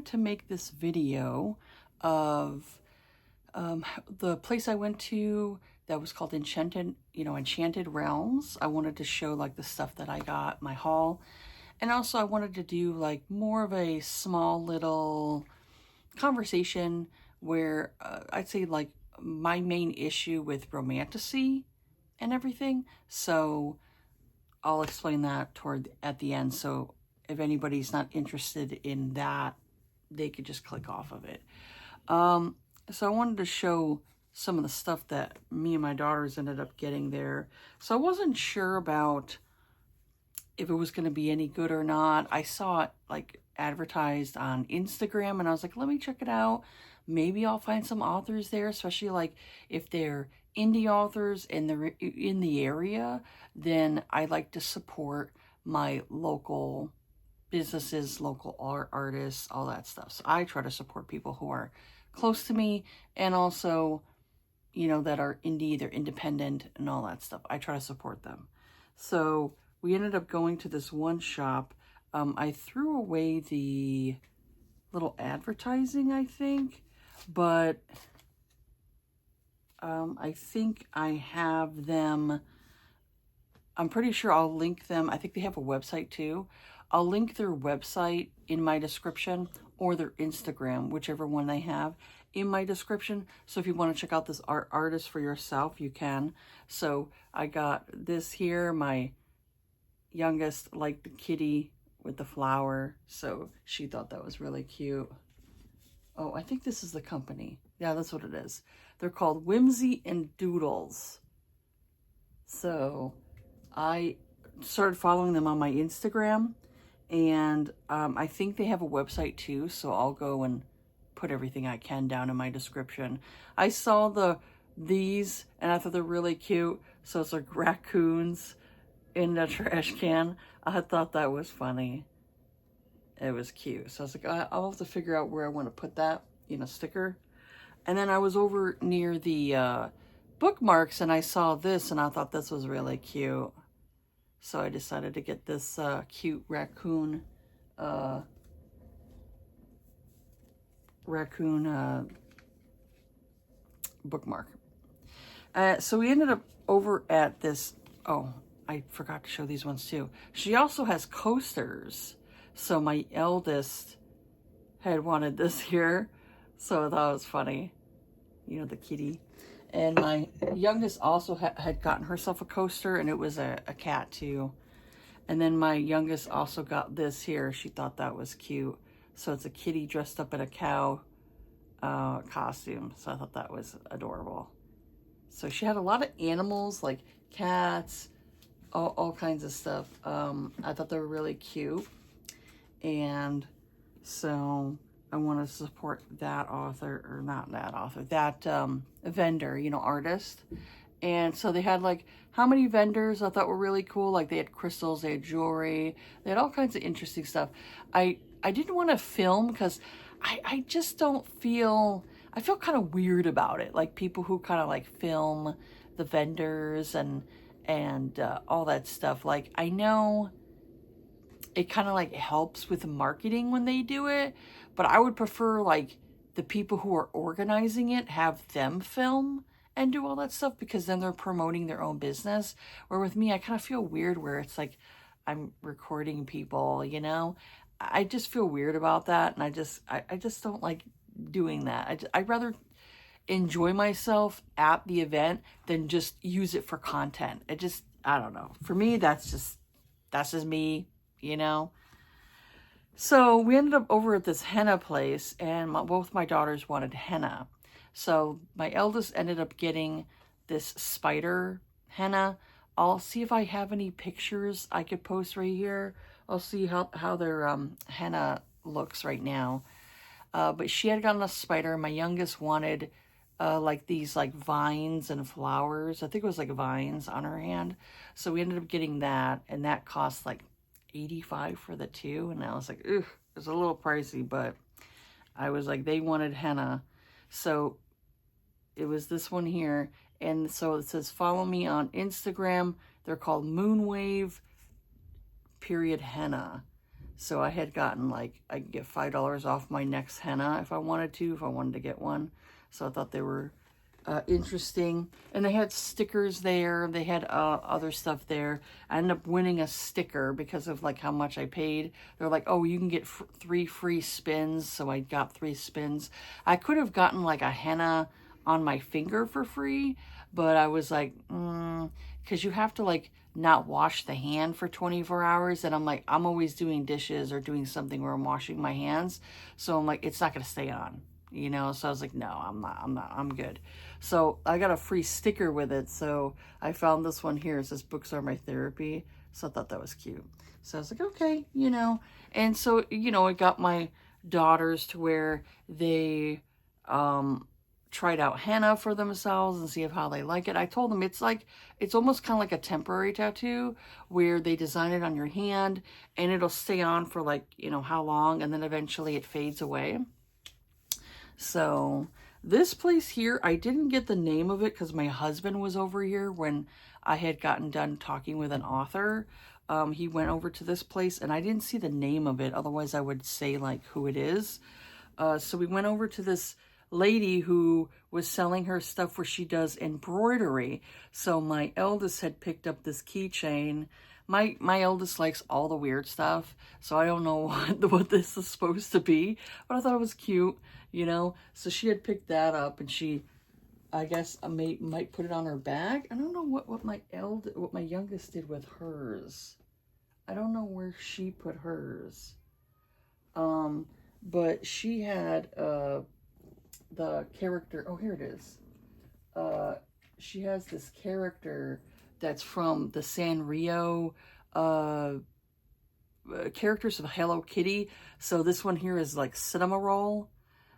wanted to make this video of the place I went to that was called Enchanted, Enchanted Realms. I wanted to show like the stuff that I got, my haul. And also I wanted to do like more of a small little conversation where I'd say like my main issue with Romantasy and everything. So I'll explain that at the end. So if anybody's not interested in that, they could just click off of it. So I wanted to show some of the stuff that me and my daughters ended up getting there. So I wasn't sure about if it was going to be any good or not. I saw it like advertised on Instagram and I was like, let me check it out. Maybe I'll find some authors there, especially like if they're indie authors and they're in the area, then I like to support my local businesses, local artists, all that stuff. So I try to support people who are close to me and also, that are indie, they're independent and all that stuff. I try to support them. So we ended up going to this one shop. I threw away the little advertising, I think, but I think I have them. I'm pretty sure I'll link them. I think they have a website too. I'll link their website in my description or their Instagram, whichever one they have, in my description. So if you want to check out this artist for yourself, you can. So I got this here. My youngest liked the kitty with the flower, so she thought that was really cute. Oh, I think this is the company. Yeah, that's what it is. They're called Whimsy and Doodles. So I started following them on my Instagram, and I think they have a website too, so I'll go and put everything I can down in my description. I saw these and I thought they're really cute. So it's like raccoons in a trash can. I thought that was funny. It was cute. So I was like, I'll have to figure out where I want to put that, sticker. And then I was over near the bookmarks and I saw this and I thought this was really cute. So I decided to get this cute raccoon bookmark. So we ended up over at this, oh, I forgot to show these ones too. She also has coasters. So my eldest had wanted this here. So I thought it was funny. The kitty. And my youngest also had gotten herself a coaster, and it was a cat too. And then my youngest also got this here. She thought that was cute. So it's a kitty dressed up in a cow costume. So I thought that was adorable. So she had a lot of animals like cats, all kinds of stuff. I thought they were really cute. And so I want to support that author, or not that author, that vendor, artist. And so they had like, how many vendors I thought were really cool? Like they had crystals, they had jewelry, they had all kinds of interesting stuff. I didn't want to film because I just don't feel, I feel kind of weird about it. Like people who kind of like film the vendors and all that stuff. Like I know it kind of like helps with the marketing when they do it, but I would prefer like the people who are organizing it have them film and do all that stuff, because then they're promoting their own business. Where with me, I kind of feel weird where it's like I'm recording people, I just feel weird about that, and I just don't like doing that. I'd rather enjoy myself at the event than just use it for content. I don't know. For me, that's just me, So we ended up over at this henna place, and both my daughters wanted henna. So my eldest ended up getting this spider henna. I'll see if I have any pictures I could post right here. I'll see how their henna looks right now. But she had gotten a spider. My youngest wanted like these like vines and flowers. I think it was like vines on her hand. So we ended up getting that, and that cost like $85 for the two. And I was like, ugh, it's a little pricey, but I was like, they wanted henna. So it was this one here. And so it says, follow me on Instagram. They're called Moonwave _ henna. So I had gotten like, I could get $5 off my next henna if I wanted to get one. So I thought they were interesting. And they had stickers there. They had other stuff there. I ended up winning a sticker because of like how much I paid. They're like, oh, you can get 3 free spins. So I got 3 spins. I could have gotten like a henna on my finger for free, but I was like, because you have to like not wash the hand for 24 hours. And I'm like, I'm always doing dishes or doing something where I'm washing my hands. So I'm like, it's not going to stay on, you know? So I was like, no, I'm good. So I got a free sticker with it. So I found this one here. It says books are my therapy. So I thought that was cute. So I was like, okay, you know, and so, you know, I got my daughters to where they, tried out henna for themselves and see how they like it. I told them it's like, it's almost kind of like a temporary tattoo where they design it on your hand and it'll stay on for like, you know, how long, and then eventually it fades away. So this place here, I didn't get the name of it because my husband was over here when I had gotten done talking with an author. He went over to this place and I didn't see the name of it. Otherwise I would say like who it is. So we went over to this lady who was selling her stuff where she does embroidery. So my eldest had picked up this keychain. My eldest likes all the weird stuff, so I don't know what this is supposed to be, but I thought it was cute, you know. So she had picked that up, and she, I guess, might put it on her bag. I don't know what my youngest did with hers. I don't know where she put hers. But she had the character, oh, here it is. She has this character that's from the Sanrio characters of Hello Kitty. So this one here is like Cinema Roll.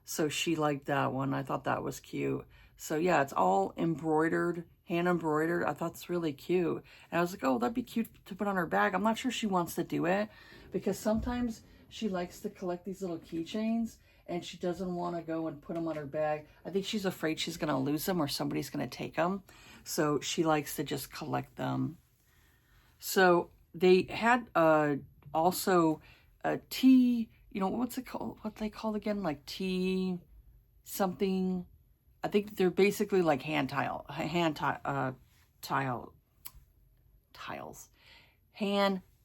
So she liked that one. I thought that was cute. So yeah, it's all embroidered, hand embroidered. I thought it's really cute. And I was like, oh, that'd be cute to put on her bag. I'm not sure she wants to do it because sometimes she likes to collect these little keychains and she doesn't want to go and put them on her bag. I think she's afraid she's going to lose them or somebody's going to take them. So she likes to just collect them. So they had also a tea, you know, what's it called? What they called again? Like tea something. I think they're basically like tiles. Hand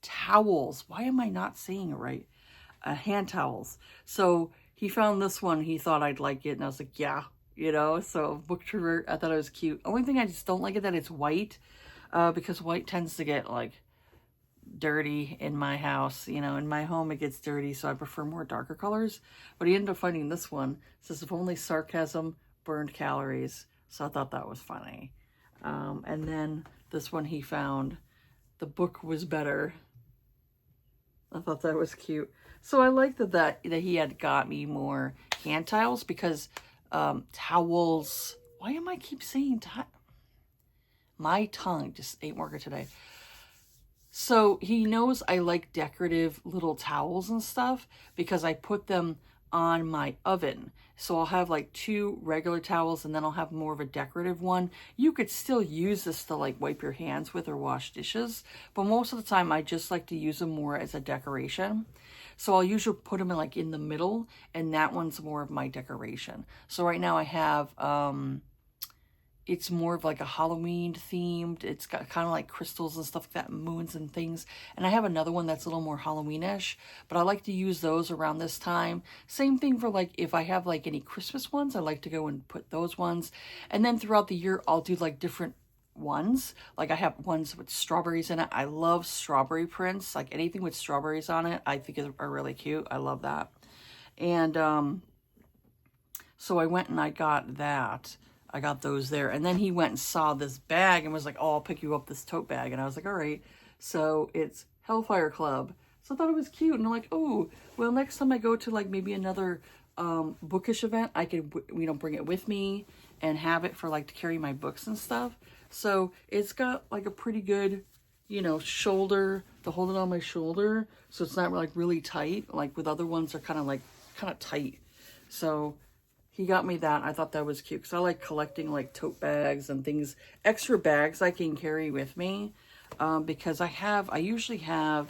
towels. Why am I not saying it right? Hand towels. So he found this one. He thought I'd like it. And I was like, yeah, you know. So book trigger. I thought it was cute. Only thing I just don't like it that it's white. Because white tends to get like dirty in my house. You know, in my home it gets dirty. So I prefer more darker colors. But he ended up finding this one. It says, if only sarcasm burned calories. So I thought that was funny. And then this one he found. The book was better. I thought that was cute. So I like that he had got me more hand tiles because towels. Why am I keep saying my tongue just ain't working today. So he knows I like decorative little towels and stuff because I put them on my oven. So I'll have like 2 regular towels and then I'll have more of a decorative one. You could still use this to like wipe your hands with or wash dishes, but most of the time I just like to use them more as a decoration. So I'll usually put them in the middle, and that one's more of my decoration. So right now I have it's more of like a Halloween themed. It's got kind of like crystals and stuff like that, moons and things. And I have another one that's a little more Halloweenish, but I like to use those around this time. Same thing for like, if I have like any Christmas ones, I like to go and put those ones. And then throughout the year, I'll do like different ones. Like I have ones with strawberries in it. I love strawberry prints. Like anything with strawberries on it, I think are really cute. I love that. And so I went and I got that. I got those there. And then he went and saw this bag and was like, oh, I'll pick you up this tote bag. And I was like, all right. So it's Hellfire Club. So I thought it was cute. And I'm like, oh, well, next time I go to like maybe another bookish event, I could, bring it with me and have it for like to carry my books and stuff. So it's got like a pretty good, shoulder to hold it on my shoulder. So it's not like really tight. Like with other ones, they're kind of tight. So he got me that. I thought that was cute because I like collecting like tote bags and things, extra bags I can carry with me because I usually have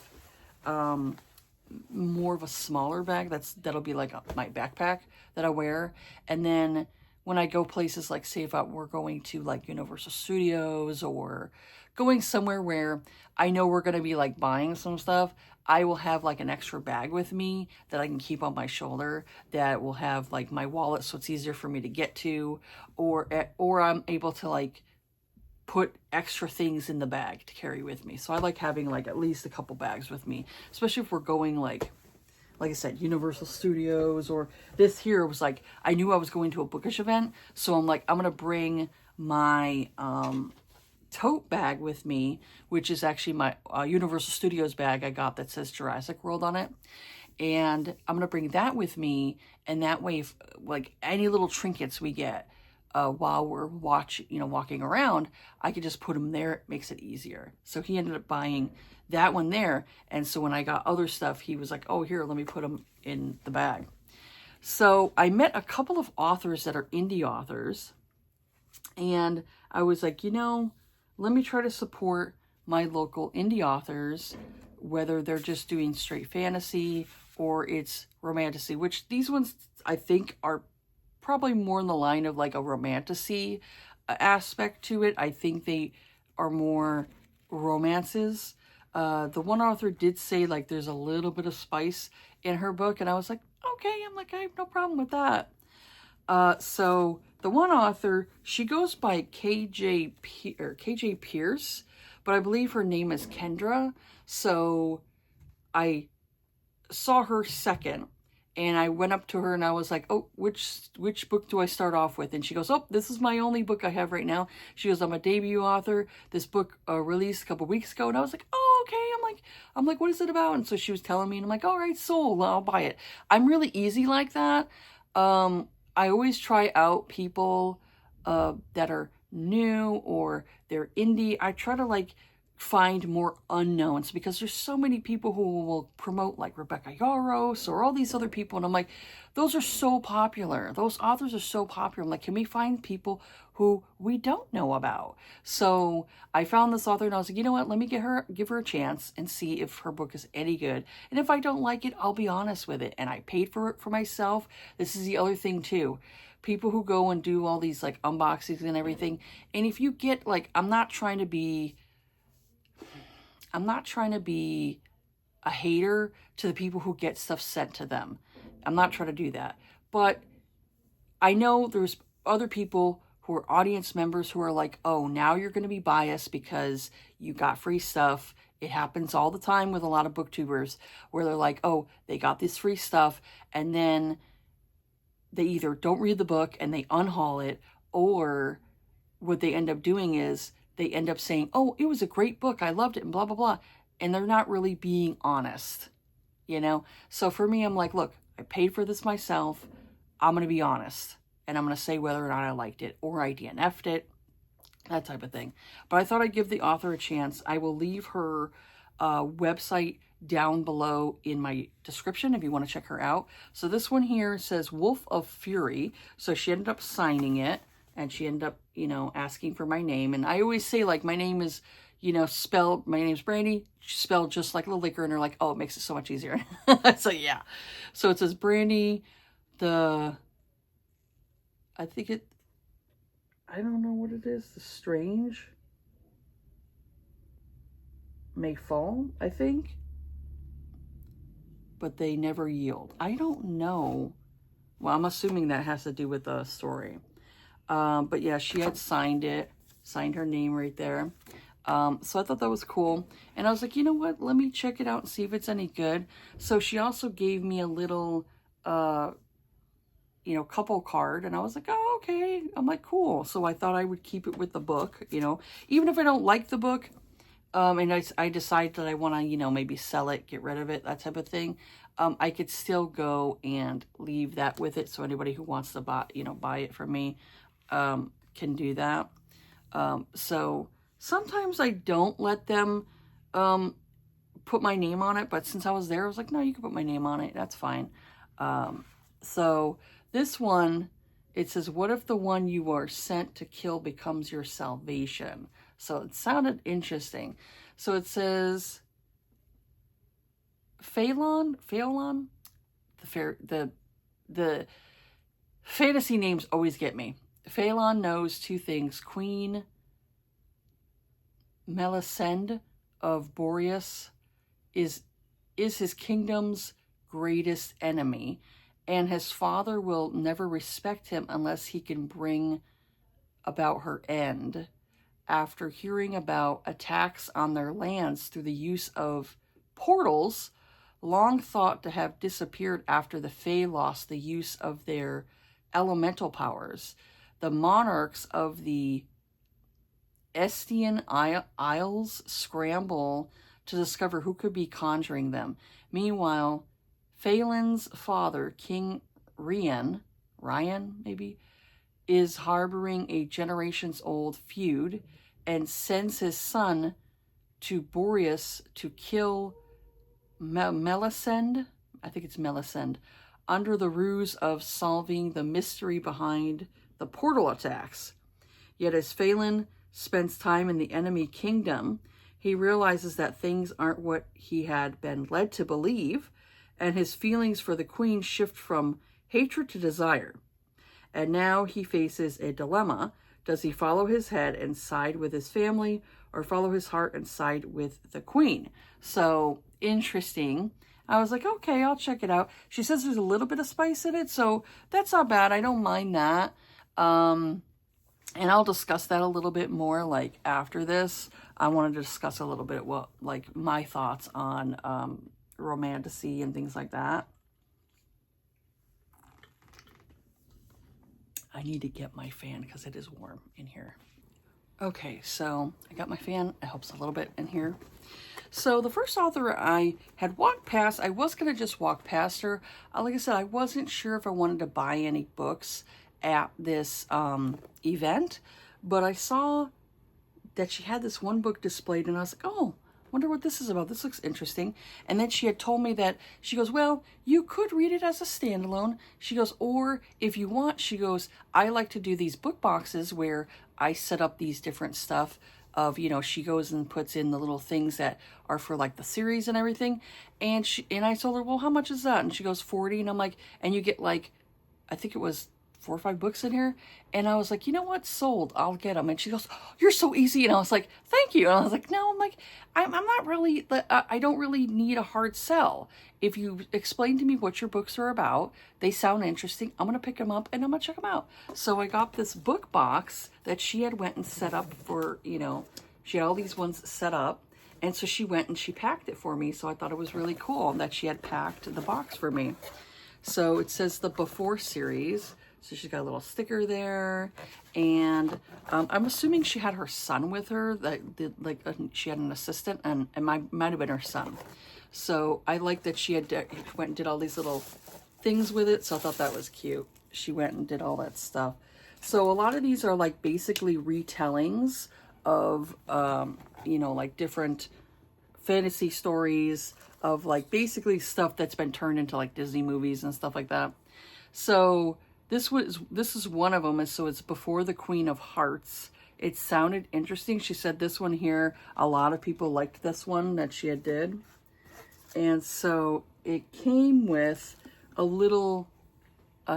more of a smaller bag. That'll be like my backpack that I wear. And then when I go places like, say if we're going to like Universal Studios or going somewhere where I know we're going to be like buying some stuff, I will have like an extra bag with me that I can keep on my shoulder that will have like my wallet so it's easier for me to get to, or I'm able to like put extra things in the bag to carry with me. So I like having like at least a couple bags with me, especially if we're going like I said, Universal Studios, or this here was like, I knew I was going to a bookish event. So I'm like, I'm going to bring my tote bag with me, which is actually my Universal Studios bag I got that says Jurassic World on it. And I'm going to bring that with me. And that way, if, like any little trinkets we get while we're walking around, I could just put them there. It makes it easier. So he ended up buying that one there. And so when I got other stuff, he was like, oh, here, let me put them in the bag. So I met a couple of authors that are indie authors. And I was like, let me try to support my local indie authors, whether they're just doing straight fantasy or it's romantasy, which these ones I think are probably more in the line of like a romantasy aspect to it. I think they are more romances. The one author did say like there's a little bit of spice in her book, and I was like, okay, I have no problem with that. So the one author, she goes by KJ Pierce, but I believe her name is Kendra. So I saw her second, and I went up to her and I was like, oh, which book do I start off with? And she goes, oh, this is my only book I have right now. She goes, I'm a debut author. This book released a couple weeks ago. And I was like, oh, okay. I'm like, what is it about? And so she was telling me, and I'm like, all right, sold, I'll buy it. I'm really easy like that. I always try out people that are new or they're indie. I try to like find more unknowns because there's so many people who will promote like Rebecca Yarros or all these other people, and I'm like, those are so popular, those authors are so popular. I'm like, can we find people who we don't know about? So I found this author and I was like, you know what, let me give her a chance and see if her book is any good, and if I don't like it, I'll be honest with it. And I paid for it for myself. This is the other thing too, people who go and do all these like unboxings and everything, and if you get like, I'm not trying to be a hater to the people who get stuff sent to them. I'm not trying to do that. But I know there's other people who are audience members who are like, oh, now you're going to be biased because you got free stuff. It happens all the time with a lot of booktubers where they're like, oh, they got this free stuff, and then they either don't read the book and they unhaul it, or what they end up doing is they end up saying, oh, it was a great book, I loved it, and blah, blah, blah. And they're not really being honest, So for me, I'm like, look, I paid for this myself. I'm going to be honest. And I'm going to say whether or not I liked it or I DNF'd it, that type of thing. But I thought I'd give the author a chance. I will leave her website down below in my description if you want to check her out. So this one here says Wolf of Fury. So she ended up signing it. And she ended up, asking for my name. And I always say, like, my name is, spelled, my name's Brandy, spelled just like the liquor. And they're like, oh, it makes it so much easier. So, yeah. So it says Brandy, I don't know what it is. The Strange may fall, I think. But they never yield. I don't know. Well, I'm assuming that has to do with the story. But yeah, she had signed her name right there. So I thought that was cool. And I was like, you know what? Let me check it out and see if it's any good. So she also gave me a little, couple card. And I was like, oh, okay. I'm like, cool. So I thought I would keep it with the book, even if I don't like the book. And I decide that I want to, maybe sell it, get rid of it, that type of thing. I could still go and leave that with it. So anybody who wants to buy it from me, can do that. So sometimes I don't let them put my name on it, but since I was there, I was like, no, you can put my name on it, that's fine. So this one, it says, what if the one you are sent to kill becomes your salvation? So it sounded interesting. So it says, Phelan, the fantasy names always get me. Phelan knows two things. Queen Melisende of Boreas is his kingdom's greatest enemy, and his father will never respect him unless he can bring about her end. After hearing about attacks on their lands through the use of portals, long thought to have disappeared after the Fae lost the use of their elemental powers, the monarchs of the Estian Isles scramble to discover who could be conjuring them. Meanwhile, Phelan's father, King Ryan maybe, is harboring a generations-old feud and sends his son to Boreas to kill Melisende, I think it's Melisende, under the ruse of solving the mystery behind the portal attacks. Yet as Phelan spends time in the enemy kingdom, he realizes that things aren't what he had been led to believe, and his feelings for the queen shift from hatred to desire. And now he faces a dilemma. Does he follow his head and side with his family, or follow his heart and side with the queen? So, interesting. I was like, okay, I'll check it out. She says there's a little bit of spice in it, so that's not bad. I don't mind that. And I'll discuss that a little bit more, like, after this. I wanted to discuss a little bit, well, like, my thoughts on Romantasy and things like that. I need to get my fan because it is warm in here. Okay, so I got my fan. It helps a little bit in here. So the first author I had walked past, I was going to just walk past her. Like I said, I wasn't sure if I wanted to buy any books at this event, but I saw that she had this one book displayed, and I was like, oh, wonder what this is about. This looks interesting. And then she had told me that, she goes, well, you could read it as a standalone. She goes, or if you want, she goes, I like to do these book boxes where I set up these different stuff of, you know, she goes and puts in the little things that are for like the series and everything. And I told her, well, how much is that? And she goes, 40. And I'm like, and you get like, I think it was 4 or 5 books in here. And I was like, you know what, sold, I'll get them. And she goes, oh, you're so easy. And I was like, thank you. And I was like, no, I'm like, I'm not really, I don't really need a hard sell. If you explain to me what your books are about, they sound interesting, I'm going to pick them up and I'm going to check them out. So I got this book box that she had went and set up for, you know, she had all these ones set up. And so she went and she packed it for me. So I thought it was really cool that she had packed the box for me. So it says the Before series. So she's got a little sticker there, and I'm assuming she had her son with her. That did, like, she had an assistant, and it might have been her son. So I like that she had went and did all these little things with it. So I thought that was cute. She went and did all that stuff. So a lot of these are like basically retellings of you know, like different fantasy stories of like basically stuff that's been turned into like Disney movies and stuff like that. So this is one of them, and so it's Before the Queen of Hearts. It sounded interesting. She said this one here, a lot of people liked this one that she had did. And so it came with a little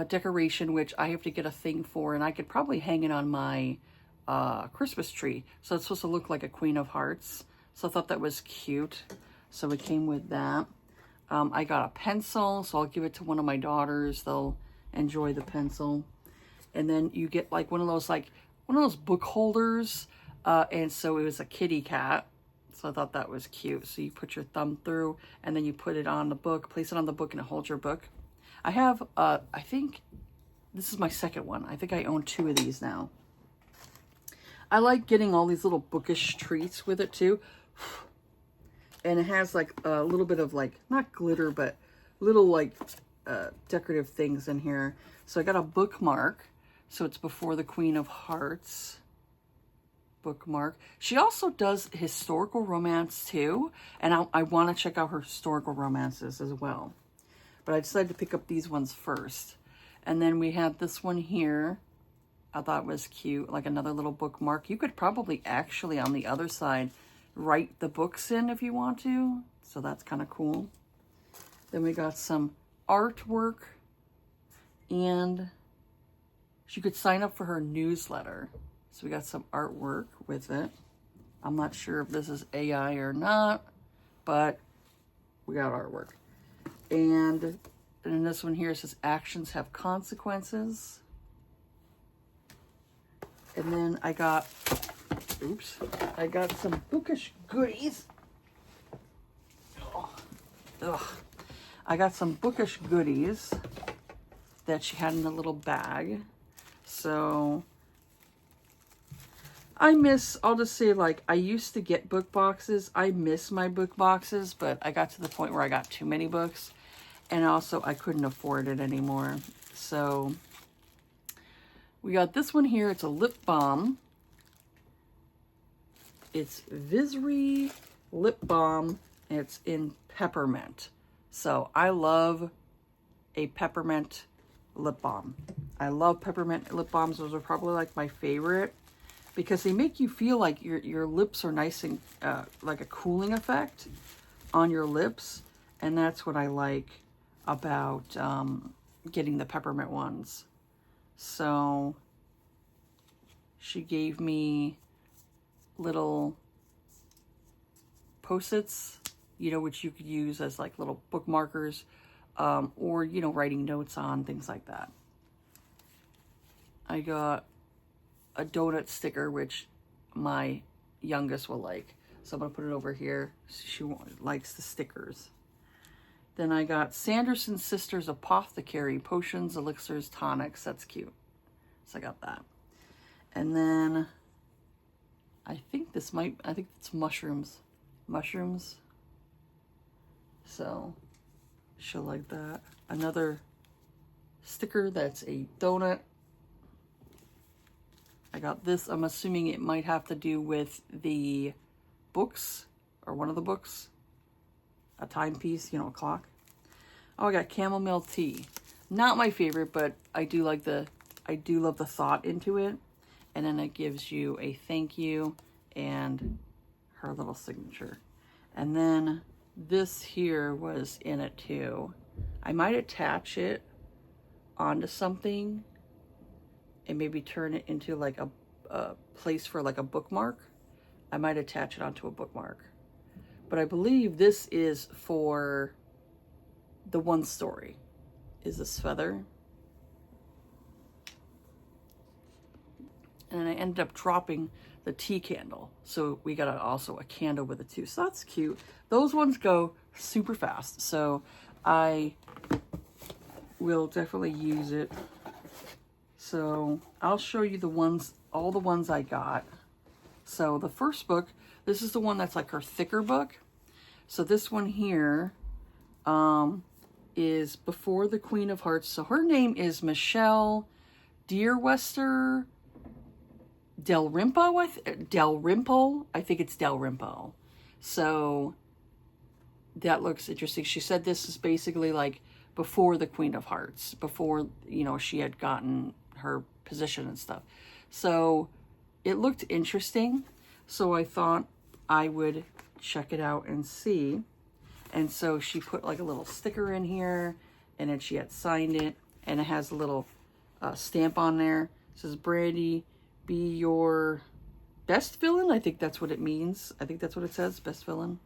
decoration, which I have to get a thing for, and I could probably hang it on my Christmas tree. So it's supposed to look like a Queen of Hearts. So I thought that was cute. So it came with that. I got a pencil, so I'll give it to one of my daughters. They'll enjoy the pencil. And then you get like one of those book holders, and so it was a kitty cat, so I thought that was cute. So you put your thumb through and then you put it on the book, place it on the book, and it holds your book. I have I think this is my second one. I think I own 2 of these now. I like getting all these little bookish treats with it too. And it has like a little bit of like, not glitter, but little like decorative things in here. So I got a bookmark. So it's Before the Queen of Hearts bookmark. She also does historical romance too. And I want to check out her historical romances as well. But I decided to pick up these ones first. And then we have this one here. I thought was cute, like another little bookmark. You could probably actually on the other side write the books in if you want to. So that's kind of cool. Then we got some artwork, and she could sign up for her newsletter. So we got some artwork with it. I'm not sure if this is AI or not, but we got artwork. And in this one here, it says actions have consequences. And then I got some bookish goodies. Ugh. I got some bookish goodies that she had in a little bag. So I'll just say, like, I used to get book boxes. I miss my book boxes, but I got to the point where I got too many books. And also I couldn't afford it anymore. So we got this one here. It's a lip balm. It's Visri lip balm. And it's in peppermint. So I love a peppermint lip balm. I love peppermint lip balms. Those are probably like my favorite because they make you feel like your lips are nice and like a cooling effect on your lips. And that's what I like about getting the peppermint ones. So she gave me little Post-its, which you could use as like little bookmarkers, or, writing notes on, things like that. I got a donut sticker, which my youngest will like. So I'm going to put it over here. She likes the stickers. Then I got Sanderson Sisters Apothecary Potions, Elixirs, Tonics. That's cute. So I got that. And then I think it's mushrooms. Mushrooms. So she'll like that. Another sticker that's a donut. I got this. I'm assuming it might have to do with the books or one of the books. A timepiece, a clock. Oh, I got chamomile tea. Not my favorite, but I do love the thought into it. And then it gives you a thank you and her little signature. And then this here was in it too. I might attach it onto something and maybe turn it into like a place for like a bookmark. I might attach it onto a bookmark. But I believe this is for the one story. Is this feather? And I ended up dropping the tea candle. So we got also a candle with it too. So that's cute. Those ones go super fast. So I will definitely use it. So I'll show you all the ones I got. So the first book, this is the one that's like her thicker book. So this one here is Before the Queen of Hearts. So her name is Michelle Dearwester Dalrymple. I think it's Dalrymple. So that looks interesting. She said this is basically like before the Queen of Hearts, before, she had gotten her position and stuff. So it looked interesting. So I thought I would check it out and see. And so she put like a little sticker in here, and then she had signed it, and it has a little stamp on there. It says, Brandy, be your best villain. I think that's what it means. I think that's what it says, best villain.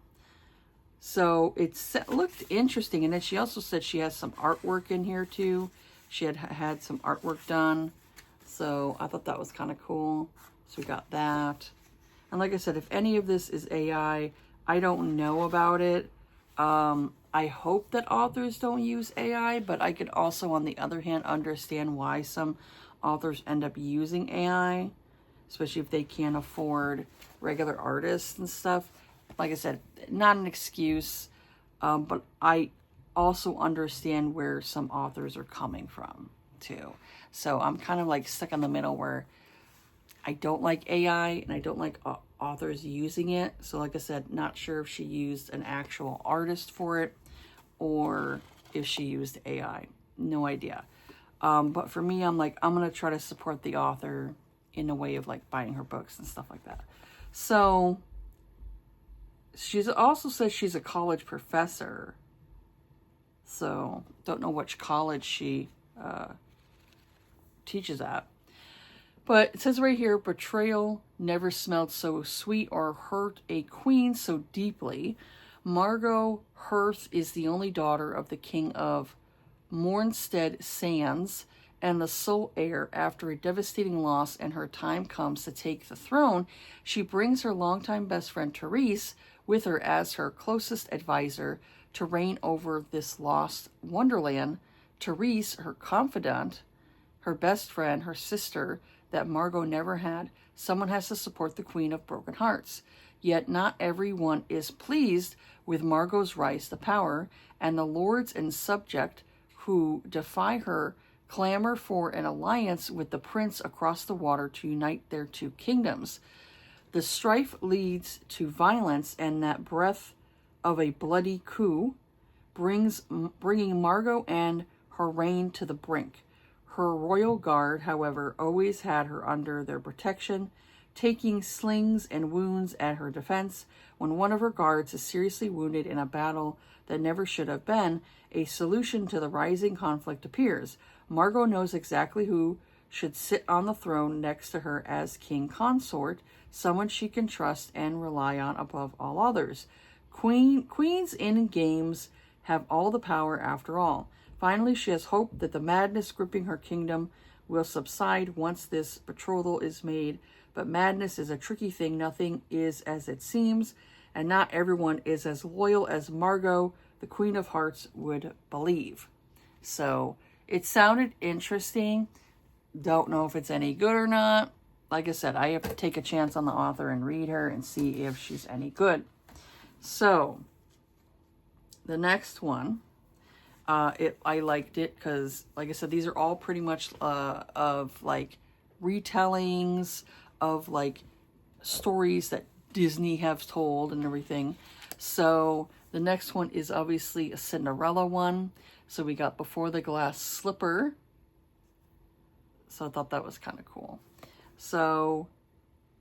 So it looked interesting. And then she also said she has some artwork in here too. She had some artwork done. So I thought that was kind of cool. So we got that. And like I said, if any of this is AI, I don't know about it. I hope that authors don't use AI, but I could also, on the other hand, understand why some authors end up using AI, especially if they can't afford regular artists and stuff. Like I said, not an excuse, but I also understand where some authors are coming from too. So I'm kind of like stuck in the middle where I don't like AI and I don't like authors using it. So like I said, not sure if she used an actual artist for it or if she used AI. No idea. But for me, I'm like, I'm going to try to support the author in a way of like buying her books and stuff like that. So she's also says she's a college professor. So don't know which college she teaches at. But it says right here, betrayal never smelled so sweet or hurt a queen so deeply. Margot Hirth is the only daughter of the King of Mornstead Sands and the sole heir. After a devastating loss and her time comes to take the throne, she brings her longtime best friend Therese with her as her closest advisor to reign over this lost wonderland. Therese, her confidant, her best friend, her sister that Margot never had. Someone has to support the Queen of Broken Hearts. Yet not everyone is pleased with Margot's rise to power, and the lords and subject who defy her clamor for an alliance with the prince across the water to unite their two kingdoms. The strife leads to violence, and that breath of a bloody coup bringing Margot and her reign to the brink. Her royal guard, however, always had her under their protection, taking slings and wounds at her defense. When one of her guards is seriously wounded in a battle that never should have been, a solution to the rising conflict appears. Margot knows exactly who should sit on the throne next to her as king consort, someone she can trust and rely on above all others. Queens in games have all the power after all. Finally, she has hope that the madness gripping her kingdom will subside once this betrothal is made. But madness is a tricky thing. Nothing is as it seems, and not everyone is as loyal as Margot, the Queen of Hearts, would believe. So it sounded interesting. Don't know if it's any good or not. Like I said, I have to take a chance on the author and read her and see if she's any good. So the next one. I liked it because, like I said, these are all pretty much of like retellings of like stories that Disney have told and everything. So the next one is obviously a Cinderella one. So we got Before the Glass Slipper. So I thought that was kind of cool. So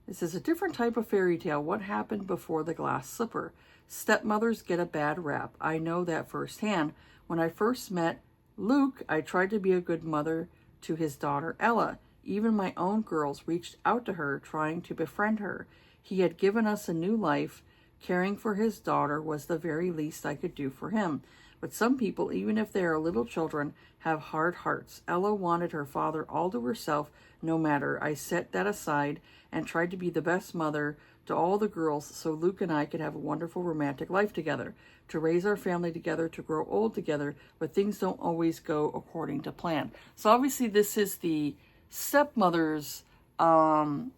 this is a different type of fairy tale. What happened before the glass slipper? Stepmothers get a bad rap. I know that firsthand. When I first met Luke, I tried to be a good mother to his daughter Ella. Even my own girls reached out to her, trying to befriend her. He had given us a new life. Caring for his daughter was the very least I could do for him. But some people, even if they are little children, have hard hearts. Ella wanted her father all to herself, no matter. I set that aside and tried to be the best mother to all the girls so Luke and I could have a wonderful romantic life together, to raise our family together, to grow old together, but things don't always go according to plan. So obviously this is the stepmother's POV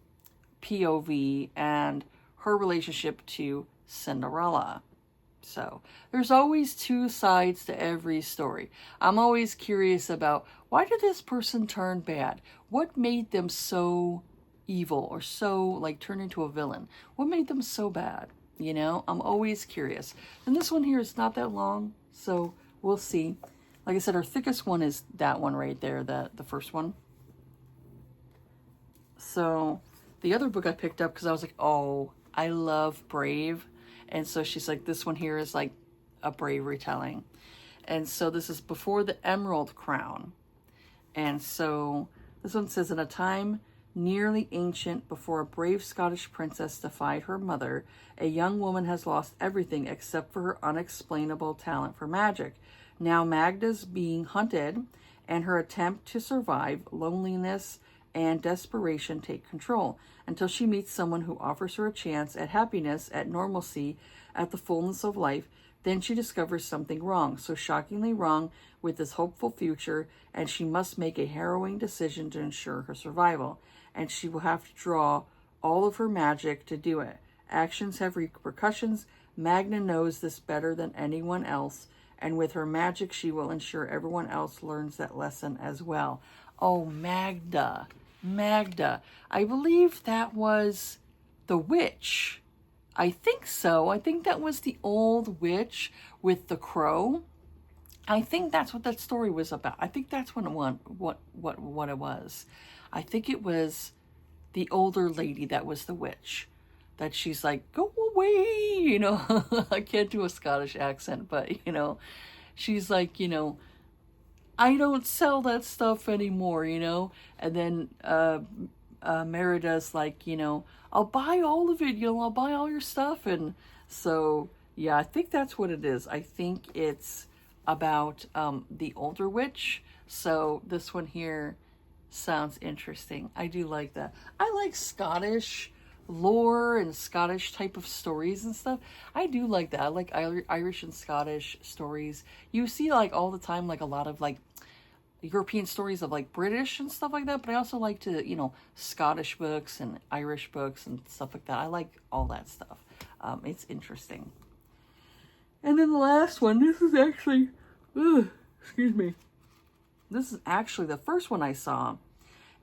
and her relationship to Cinderella. So there's always two sides to every story. I'm always curious about, why did this person turn bad? What made them so evil or so like turn into a villain? What made them so bad? You know, I'm always curious. And this one here is not that long, so we'll see. Like I said, our thickest one is that one right there, the first one. So the other book I picked up because I was like, oh, I love Brave. And so she's like, this one here is like a Brave retelling. And so this is Before the Emerald Crown. And so this one says, in a time nearly ancient, before a brave Scottish princess defied her mother, a young woman has lost everything except for her unexplainable talent for magic. Now Magda's being hunted, and her attempt to survive, loneliness and desperation take control, until she meets someone who offers her a chance at happiness, at normalcy, at the fullness of life. Then she discovers something wrong, so shockingly wrong with this hopeful future, and she must make a harrowing decision to ensure her survival. And she will have to draw all of her magic to do it. Actions have repercussions. Magda knows this better than anyone else, and with her magic she will ensure everyone else learns that lesson as well. Oh, Magda. I believe that was the witch. I think so. I think that was the old witch with the crow. I think that's what that story was about. I think that's what it was. I think it was the older lady that was the witch. That she's like, go away, you know. I can't do a Scottish accent, but, you know, she's like, you know, I don't sell that stuff anymore, you know? And then Merida's like, you know, I'll buy all of it, you know, I'll buy all your stuff. And so, yeah, I think that's what it is. I think it's about the older witch. So this one here sounds interesting. I do like that. I like Scottish lore and Scottish type of stories and stuff. I do like that. I like Irish and Scottish stories. You see like all the time, like a lot of like European stories of like British and stuff like that, but I also like to, you know, Scottish books and Irish books and stuff like that. I like all that stuff. It's interesting. And then the last one, this is actually, excuse me. This is actually the first one I saw.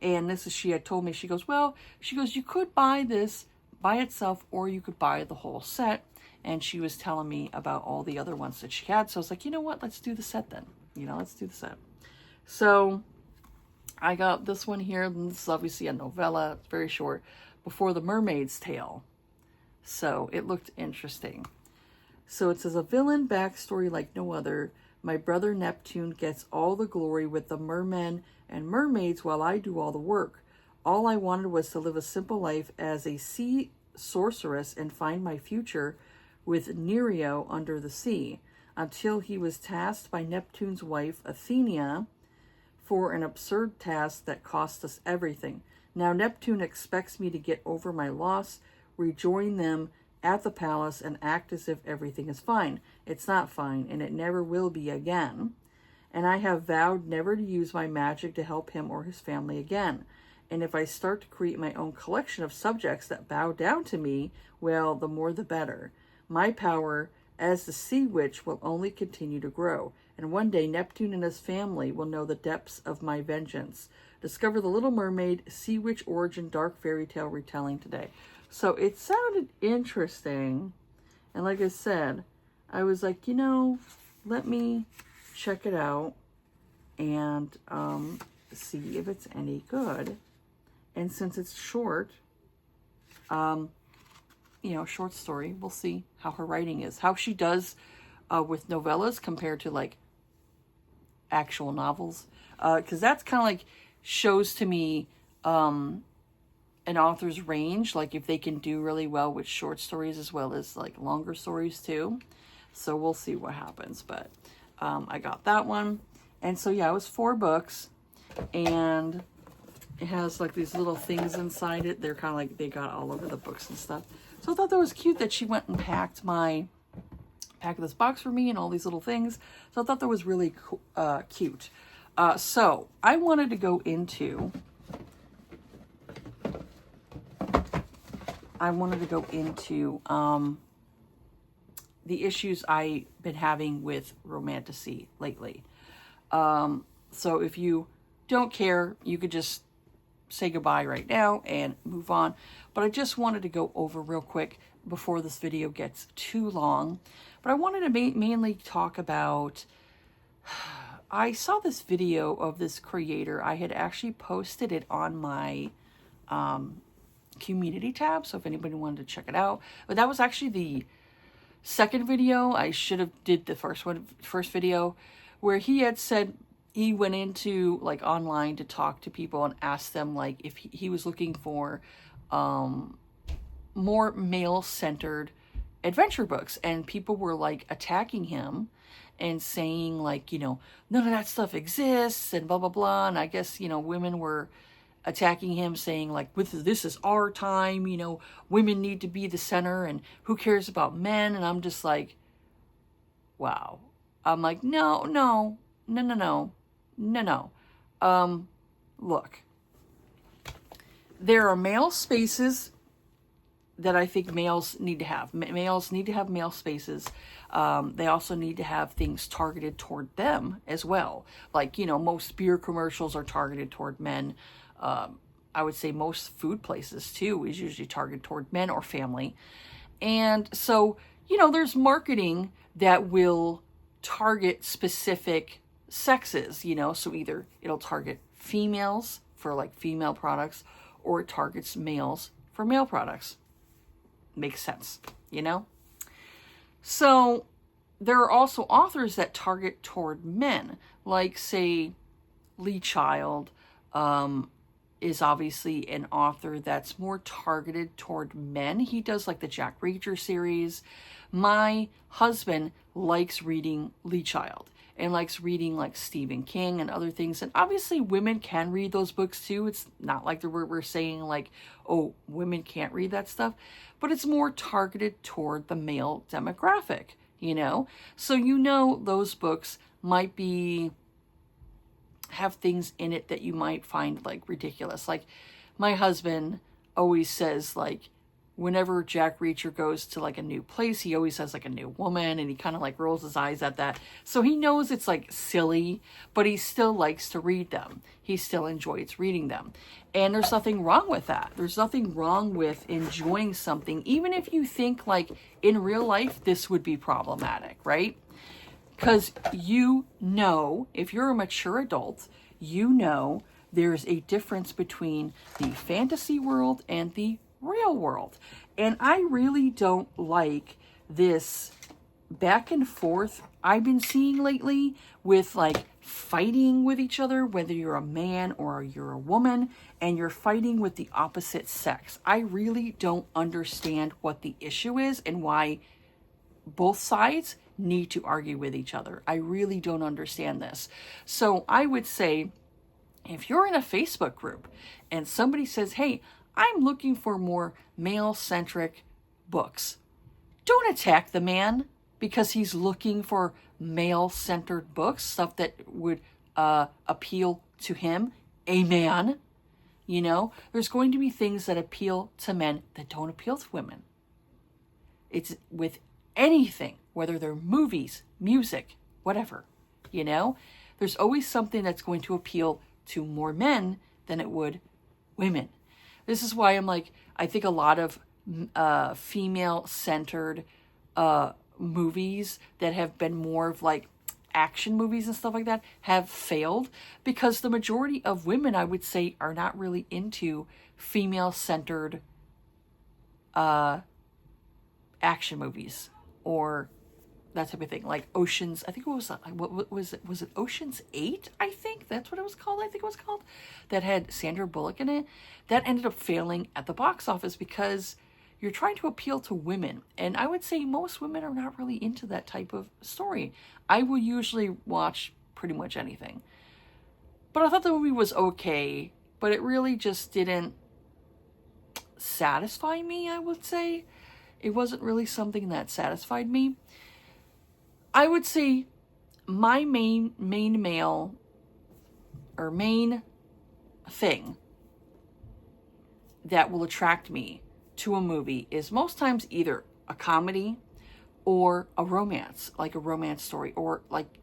And this is, she had told me, she goes, well, she goes, you could buy this by itself or you could buy the whole set. And she was telling me about all the other ones that she had. So I was like, you know what, let's do the set then. You know, let's do the set. So I got this one here. And this is obviously a novella. It's very short. Before the Mermaid's Tale. So it looked interesting. So it says, a villain backstory like no other. My brother Neptune gets all the glory with the mermen and mermaids while I do all the work. All I wanted was to live a simple life as a sea sorceress and find my future with Nereo under the sea, until he was tasked by Neptune's wife, Athena, for an absurd task that cost us everything. Now Neptune expects me to get over my loss, rejoin them at the palace, and act as if everything is fine. It's not fine, and it never will be again. And I have vowed never to use my magic to help him or his family again. And if I start to create my own collection of subjects that bow down to me, well, the more the better. My power as the sea witch will only continue to grow. And one day Neptune and his family will know the depths of my vengeance. Discover the Little Mermaid, Sea Witch Origin Dark Fairy Tale retelling today. So it sounded interesting. And like I said, I was like, you know, let me check it out and see if it's any good. And since it's short, you know, short story, we'll see how her writing is. How she does with novellas compared to like actual novels. Because that's kind of like shows to me an author's range, like if they can do really well with short stories as well as like longer stories too. So we'll see what happens. But I got that one. And so yeah, it was 4 books. And it has like these little things inside it. They're kind of like, they got all over the books and stuff. So I thought that was cute that she went and packed this box for me and all these little things. So I thought that was really cute. So I wanted to go into the issues I've been having with Romantasy lately. So if you don't care, you could just say goodbye right now and move on. But I just wanted to go over real quick before this video gets too long. But I wanted to mainly talk about, I saw this video of this creator. I had actually posted it on my community tab, so if anybody wanted to check it out. But that was actually the second video. I should have did the first video, where he had said he went into like online to talk to people and ask them like if he was looking for more male-centered adventure books, and people were like attacking him and saying like, you know, none of that stuff exists and blah blah blah. And I guess, you know, women were attacking him, saying like, this is our time, you know, women need to be the center and who cares about men. And I'm just like, wow. I'm like, no. Look, there are male spaces that I think males need to have. Males need to have male spaces. They also need to have things targeted toward them as well. Like, you know, most beer commercials are targeted toward men. I would say most food places too is usually targeted toward men or family. And so, you know, there's marketing that will target specific sexes, you know, so either it'll target females for like female products, or it targets males for male products. Makes sense, you know? So there are also authors that target toward men, like, say, Lee Child is obviously an author that's more targeted toward men. He does like the Jack Reacher series. My husband likes reading Lee Child and likes reading like Stephen King and other things. And obviously women can read those books too. It's not like we're saying like, oh, women can't read that stuff, but it's more targeted toward the male demographic, you know? So, you know, those books might have things in it that you might find like ridiculous. Like my husband always says, like, whenever Jack Reacher goes to like a new place, he always has like a new woman, and he kind of like rolls his eyes at that. So he knows it's like silly, but he still likes to read them. He still enjoys reading them. And there's nothing wrong with that. There's nothing wrong with enjoying something, even if you think like in real life this would be problematic, right? Because you know, if you're a mature adult, you know there's a difference between the fantasy world and the real world. And I really don't like this back and forth I've been seeing lately with like fighting with each other, whether you're a man or you're a woman, and you're fighting with the opposite sex. I really don't understand what the issue is and why both sides need to argue with each other. I really don't understand this. So I would say, if you're in a Facebook group and somebody says, hey, I'm looking for more male-centric books, don't attack the man because he's looking for male-centered books, stuff that would appeal to him, a man. You know, there's going to be things that appeal to men that don't appeal to women. It's with anything, whether they're movies, music, whatever, you know, there's always something that's going to appeal to more men than it would women. This is why I'm like, I think a lot of female-centered movies that have been more of like action movies and stuff like that have failed, because the majority of women, I would say, are not really into female-centered action movies or that type of thing. Like Oceans, I think it was, what was it? Was it Oceans 8? I think that's what it was called. I think it was called. That had Sandra Bullock in it. That ended up failing at the box office because you're trying to appeal to women. And I would say most women are not really into that type of story. I will usually watch pretty much anything. But I thought the movie was okay, but it really just didn't satisfy me, I would say. It wasn't really something that satisfied me. I would say my main thing that will attract me to a movie is most times either a comedy or a romance, like a romance story, or like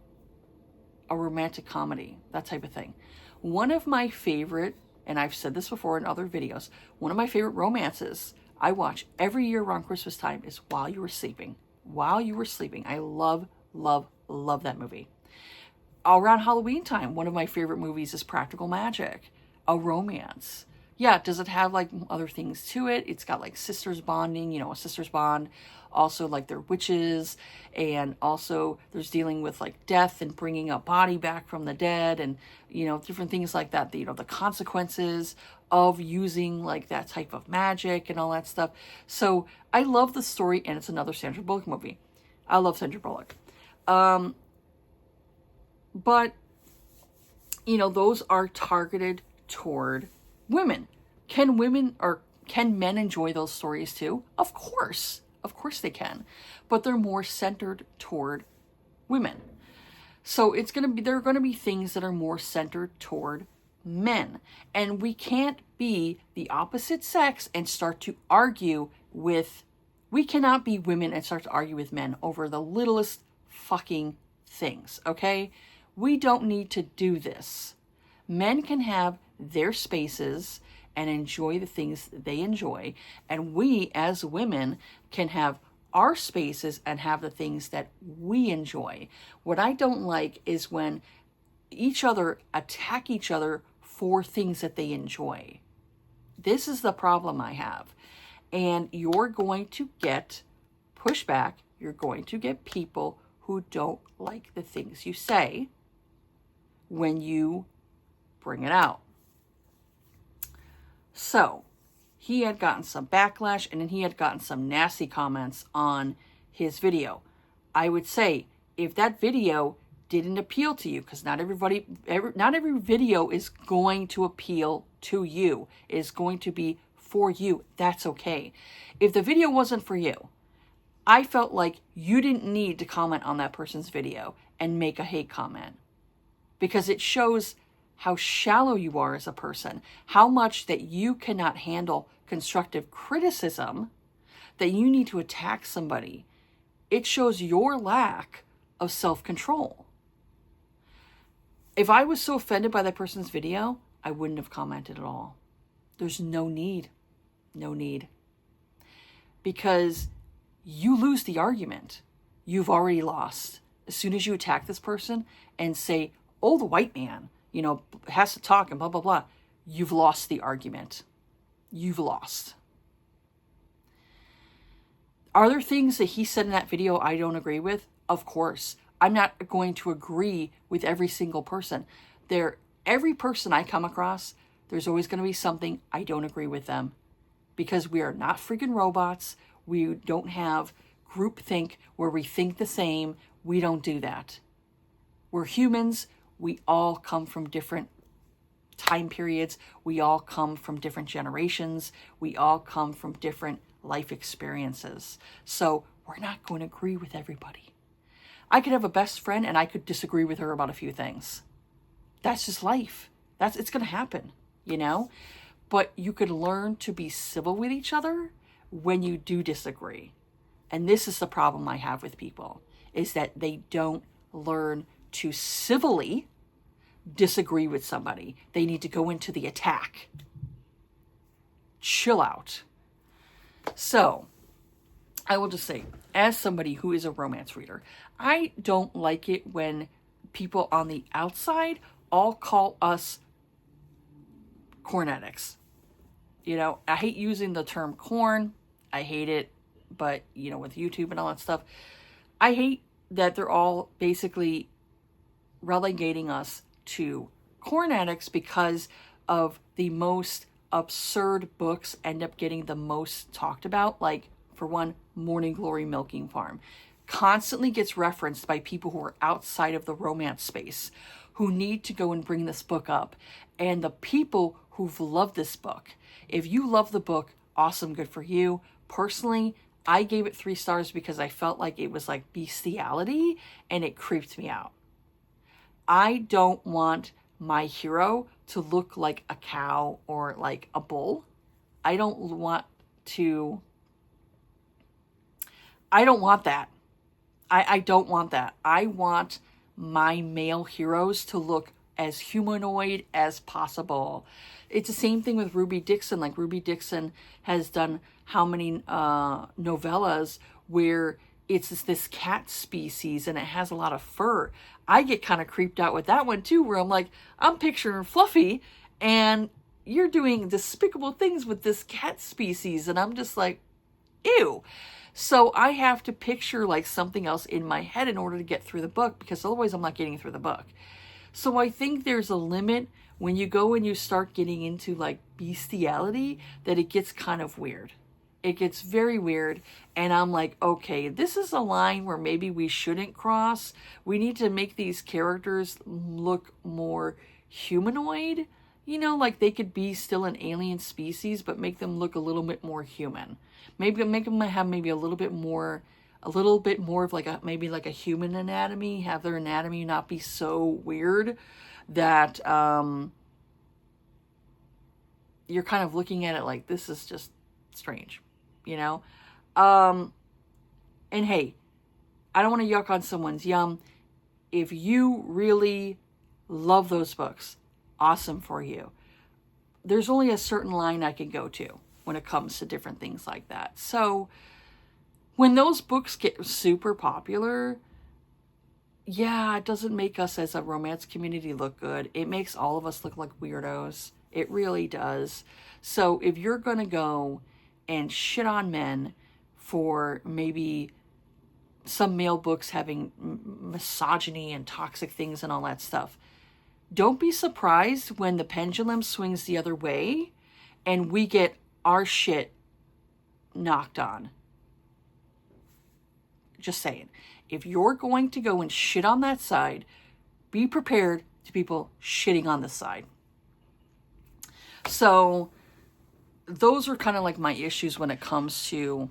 a romantic comedy, that type of thing. One of my favorite, and I've said this before in other videos, one of my favorite romances I watch every year around Christmas time is While You Were Sleeping. While You Were Sleeping. I love that movie. Around Halloween time, one of my favorite movies is Practical Magic, a romance. Yeah, does it have like other things to it? It's got like sisters bonding, you know, a sisters bond. Also like they're witches, and also there's dealing with like death and bringing a body back from the dead, and, you know, different things like that. You know, the consequences of using like that type of magic and all that stuff. So I love the story, and it's another Sandra Bullock movie. I love Sandra Bullock. But, you know, those are targeted toward women. Can men enjoy those stories too? Of course they can, but they're more centered toward women. So there are going to be things that are more centered toward men, and we can't be the opposite sex and start to argue with. We cannot be women and start to argue with men over the littlest fucking things, okay? We don't need to do this. Men can have their spaces and enjoy the things they enjoy, and we as women can have our spaces and have the things that we enjoy. What I don't like is when each other attack each other for things that they enjoy. This is the problem I have. And you're going to get pushback. You're going to get people who don't like the things you say when you bring it out. So he had gotten some backlash, and then he had gotten some nasty comments on his video. I would say, if that video didn't appeal to you, because not every video is going to appeal to you, is going to be for you, that's okay. If the video wasn't for you, I felt like you didn't need to comment on that person's video and make a hate comment, because it shows how shallow you are as a person, how much that you cannot handle constructive criticism, that you need to attack somebody. It shows your lack of self-control. If I was so offended by that person's video, I wouldn't have commented at all. There's no need. No need. Because you lose the argument. You've already lost. As soon as you attack this person and say, oh, the white man, has to talk and blah, blah, blah, you've lost the argument. You've lost. Are there things that he said in that video I don't agree with? Of course. I'm not going to agree with every single person. Every person I come across, there's always going to be something I don't agree with them, because we are not freaking robots. We don't have groupthink where we think the same. We don't do that. We're humans. We all come from different time periods. We all come from different generations. We all come from different life experiences. So we're not going to agree with everybody. I could have a best friend and I could disagree with her about a few things. That's just life. It's going to happen, But you could learn to be civil with each other when you do disagree. And this is the problem I have with people, is that they don't learn to civilly disagree with somebody. They need to go into the attack. Chill out. So, I will just say, as somebody who is a romance reader, I don't like it when people on the outside all call us corn addicts. I hate using the term corn. I hate it, but, with YouTube and all that stuff, I hate that they're all basically relegating us to corn addicts because of the most absurd books end up getting the most talked about. Like, for one, Morning Glory Milking Farm constantly gets referenced by people who are outside of the romance space, who need to go and bring this book up. And the people who've loved this book, if you love the book, awesome, good for you. Personally, I gave it 3 stars because I felt like it was like bestiality and it creeped me out. I don't want my hero to look like a cow or like a bull. I don't want that. I don't want that. I want my male heroes to look as humanoid as possible. It's the same thing with Ruby Dixon. Like, Ruby Dixon has done how many novellas where it's this cat species and it has a lot of fur. I get kind of creeped out with that one too, where I'm like, I'm picturing Fluffy and you're doing despicable things with this cat species. And I'm just like, ew. So I have to picture like something else in my head in order to get through the book, because otherwise I'm not getting through the book. So I think there's a limit when you go and you start getting into like bestiality, that it gets kind of weird. It gets very weird. And I'm like, okay, this is a line where maybe we shouldn't cross. We need to make these characters look more humanoid. Like they could be still an alien species, but make them look a little bit more human. Maybe make them have maybe a little bit more of like maybe like a human anatomy. Have their anatomy not be so weird that you're kind of looking at it like, this is just strange, and hey, I don't want to yuck on someone's yum. If you really love those books, awesome for you. There's only a certain line I can go to when it comes to different things like that. So when those books get super popular, yeah, it doesn't make us as a romance community look good. It makes all of us look like weirdos. It really does. So if you're going to go and shit on men for maybe some male books having misogyny and toxic things and all that stuff. Don't be surprised when the pendulum swings the other way and we get our shit knocked on. Just saying. If you're going to go and shit on that side, be prepared to people shitting on this side. So those are kind of like my issues when it comes to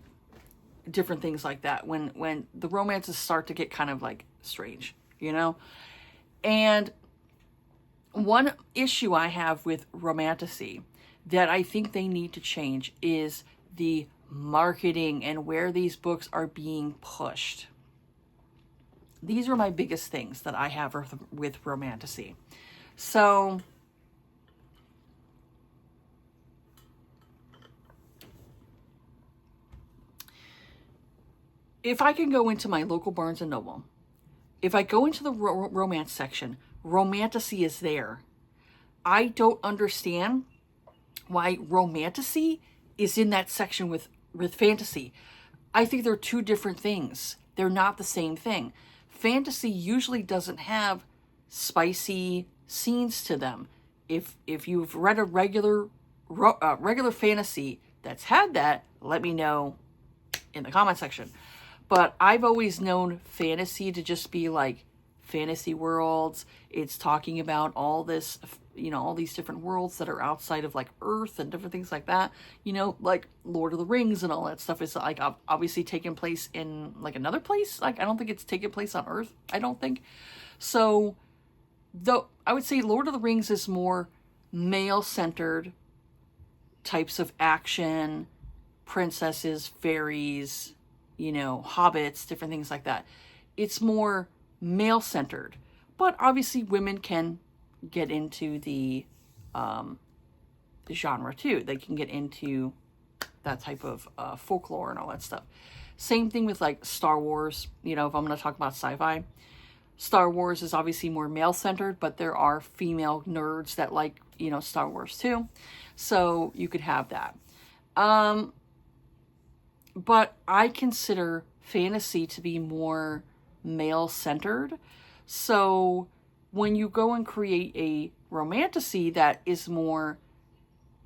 different things like that. When the romances start to get kind of like strange, you know? And one issue I have with Romantasy that I think they need to change is the marketing and where these books are being pushed. These are my biggest things that I have with Romantasy. So if I can go into my local Barnes & Noble, if I go into the romance section, Romantasy is there. I don't understand why Romantasy is in that section with fantasy. I think they're two different things. They're not the same thing. Fantasy usually doesn't have spicy scenes to them. If you've read a regular fantasy that's had that, let me know in the comment section. But I've always known fantasy to just be like fantasy worlds. It's talking about all this, all these different worlds that are outside of like Earth and different things like that. Like Lord of the Rings and all that stuff is like obviously taking place in like another place. Like I don't think it's taking place on Earth. I don't think. So though I would say Lord of the Rings is more male-centered types of action, princesses, fairies, hobbits, different things like that. It's more male-centered, but obviously women can get into the genre too. They can get into that type of folklore and all that stuff. Same thing with like Star Wars. If I'm going to talk about sci-fi, Star Wars is obviously more male-centered, but there are female nerds that like, Star Wars too. So you could have that. But I consider fantasy to be more male-centered. So when you go and create a Romantasy that is more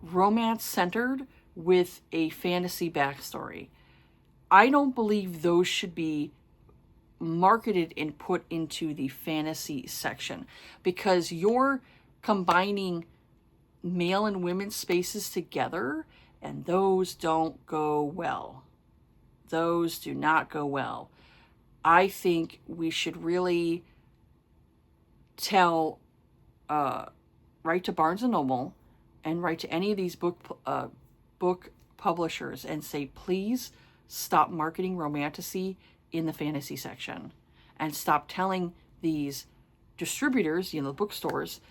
romance-centered with a fantasy backstory, I don't believe those should be marketed and put into the fantasy section, because you're combining male and women's spaces together, and those don't go well. Those do not go well. I think we should really write to Barnes & Noble and write to any of these book publishers and say, please stop marketing Romantasy in the fantasy section, and stop telling these distributors, the bookstores,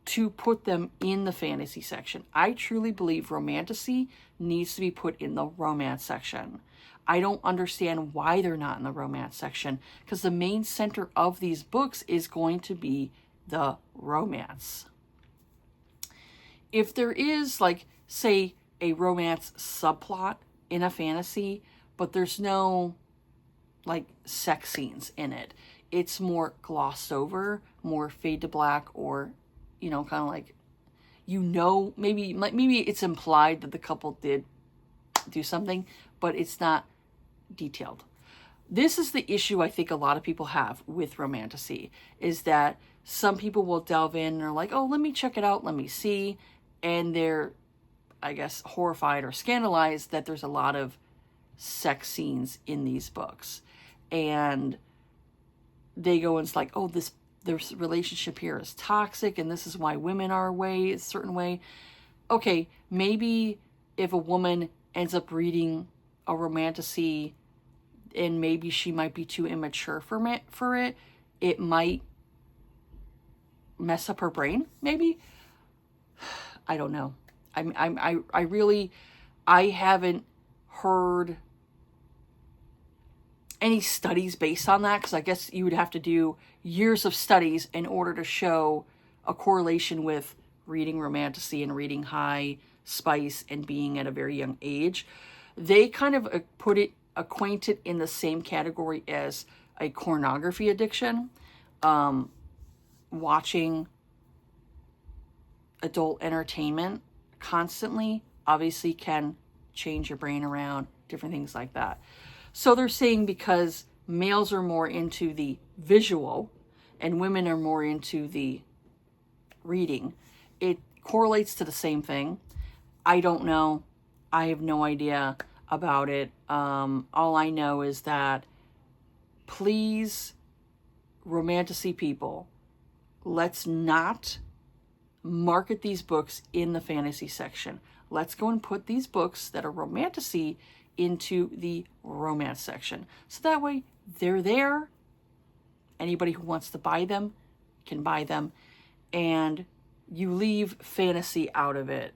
to put them in the fantasy section. I truly believe Romantasy needs to be put in the romance section. I don't understand why they're not in the romance section, because the main center of these books is going to be the romance. If there is, like, say, a romance subplot in a fantasy, but there's no, like, sex scenes in it, it's more glossed over, more fade to black, or, kind of like, maybe it's implied that the couple did do something, but it's not detailed. This is the issue I think a lot of people have with Romantasy, is that some people will delve in and are like, oh, let me check it out, let me see, and they're, I guess, horrified or scandalized that there's a lot of sex scenes in these books, and they go and it's like, oh, this relationship here is toxic, and this is why women are a certain way. Okay, maybe if a woman ends up reading a Romantasy and maybe she might be too immature for it, it might mess up her brain, maybe. I don't know. I haven't heard any studies based on that, because I guess you would have to do years of studies in order to show a correlation with reading Romantasy and reading high spice and being at a very young age. They kind of put it acquainted in the same category as a pornography addiction. Watching adult entertainment constantly obviously can change your brain around, different things like that. So they're saying because males are more into the visual and women are more into the reading, it correlates to the same thing. I don't know. I have no idea about it. All I know is that, please, Romantasy people, let's not market these books in the fantasy section. Let's go and put these books that are romantasy into the romance section. So that way they're there. Anybody who wants to buy them can buy them. And you leave fantasy out of it.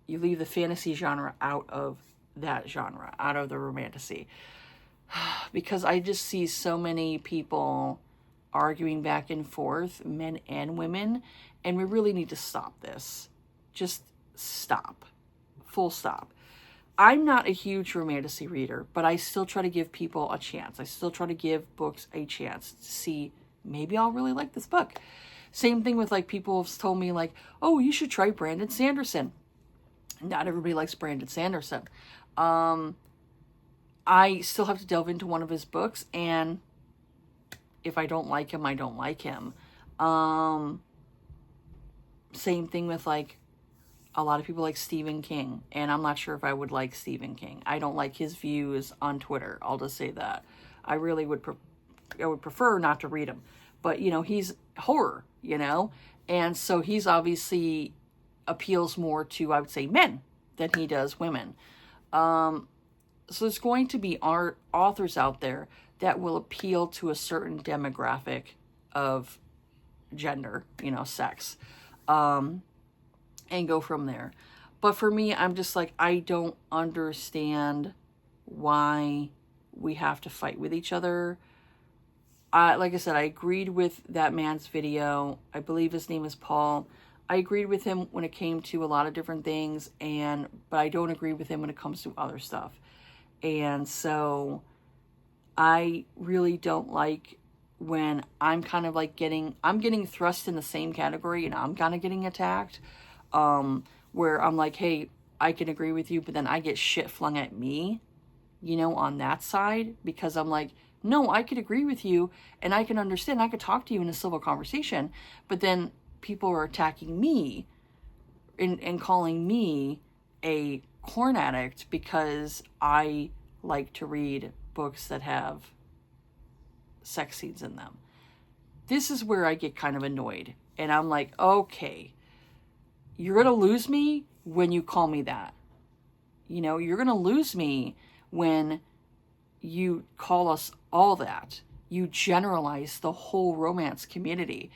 You leave the fantasy genre out of that genre, out of the romantasy. Because I just see so many people arguing back and forth, men and women, and we really need to stop this. Just stop. Full stop. I'm not a huge romantasy reader, but I still try to give people a chance. I still try to give books a chance to see, maybe I'll really like this book. Same thing with like people have told me like, oh, you should try Brandon Sanderson. Not everybody likes Brandon Sanderson. I still have to delve into one of his books, and if I don't like him, I don't like him. Same thing with like a lot of people like Stephen King, and I'm not sure if I would like Stephen King. I don't like his views on Twitter. I'll just say that. I really would I would prefer not to read him. But, you know, he's horror, you know? And so he's obviously appeals more to, I would say, men than he does women. So there's going to be authors out there that will appeal to a certain demographic of gender, you know, sex, and go from there. But for me, I'm just like, I don't understand why we have to fight with each other. Like I said, I agreed with that man's video. I believe his name is Paul. I agreed with him when it came to a lot of different things, but I don't agree with him when it comes to other stuff. And so I really don't like when I'm kind of like I'm getting thrust in the same category and I'm kind of getting attacked, where I'm like, hey, I can agree with you, but then I get shit flung at me, you know, on that side, because I'm like, no, I could agree with you and I can understand, I could talk to you in a civil conversation, but then people are attacking me and calling me a porn addict because I like to read books that have sex scenes in them. This is where I get kind of annoyed. And I'm like, okay, you're going to lose me when you call me that. You know, you're going to lose me when you call us all that. You generalize the whole romance community.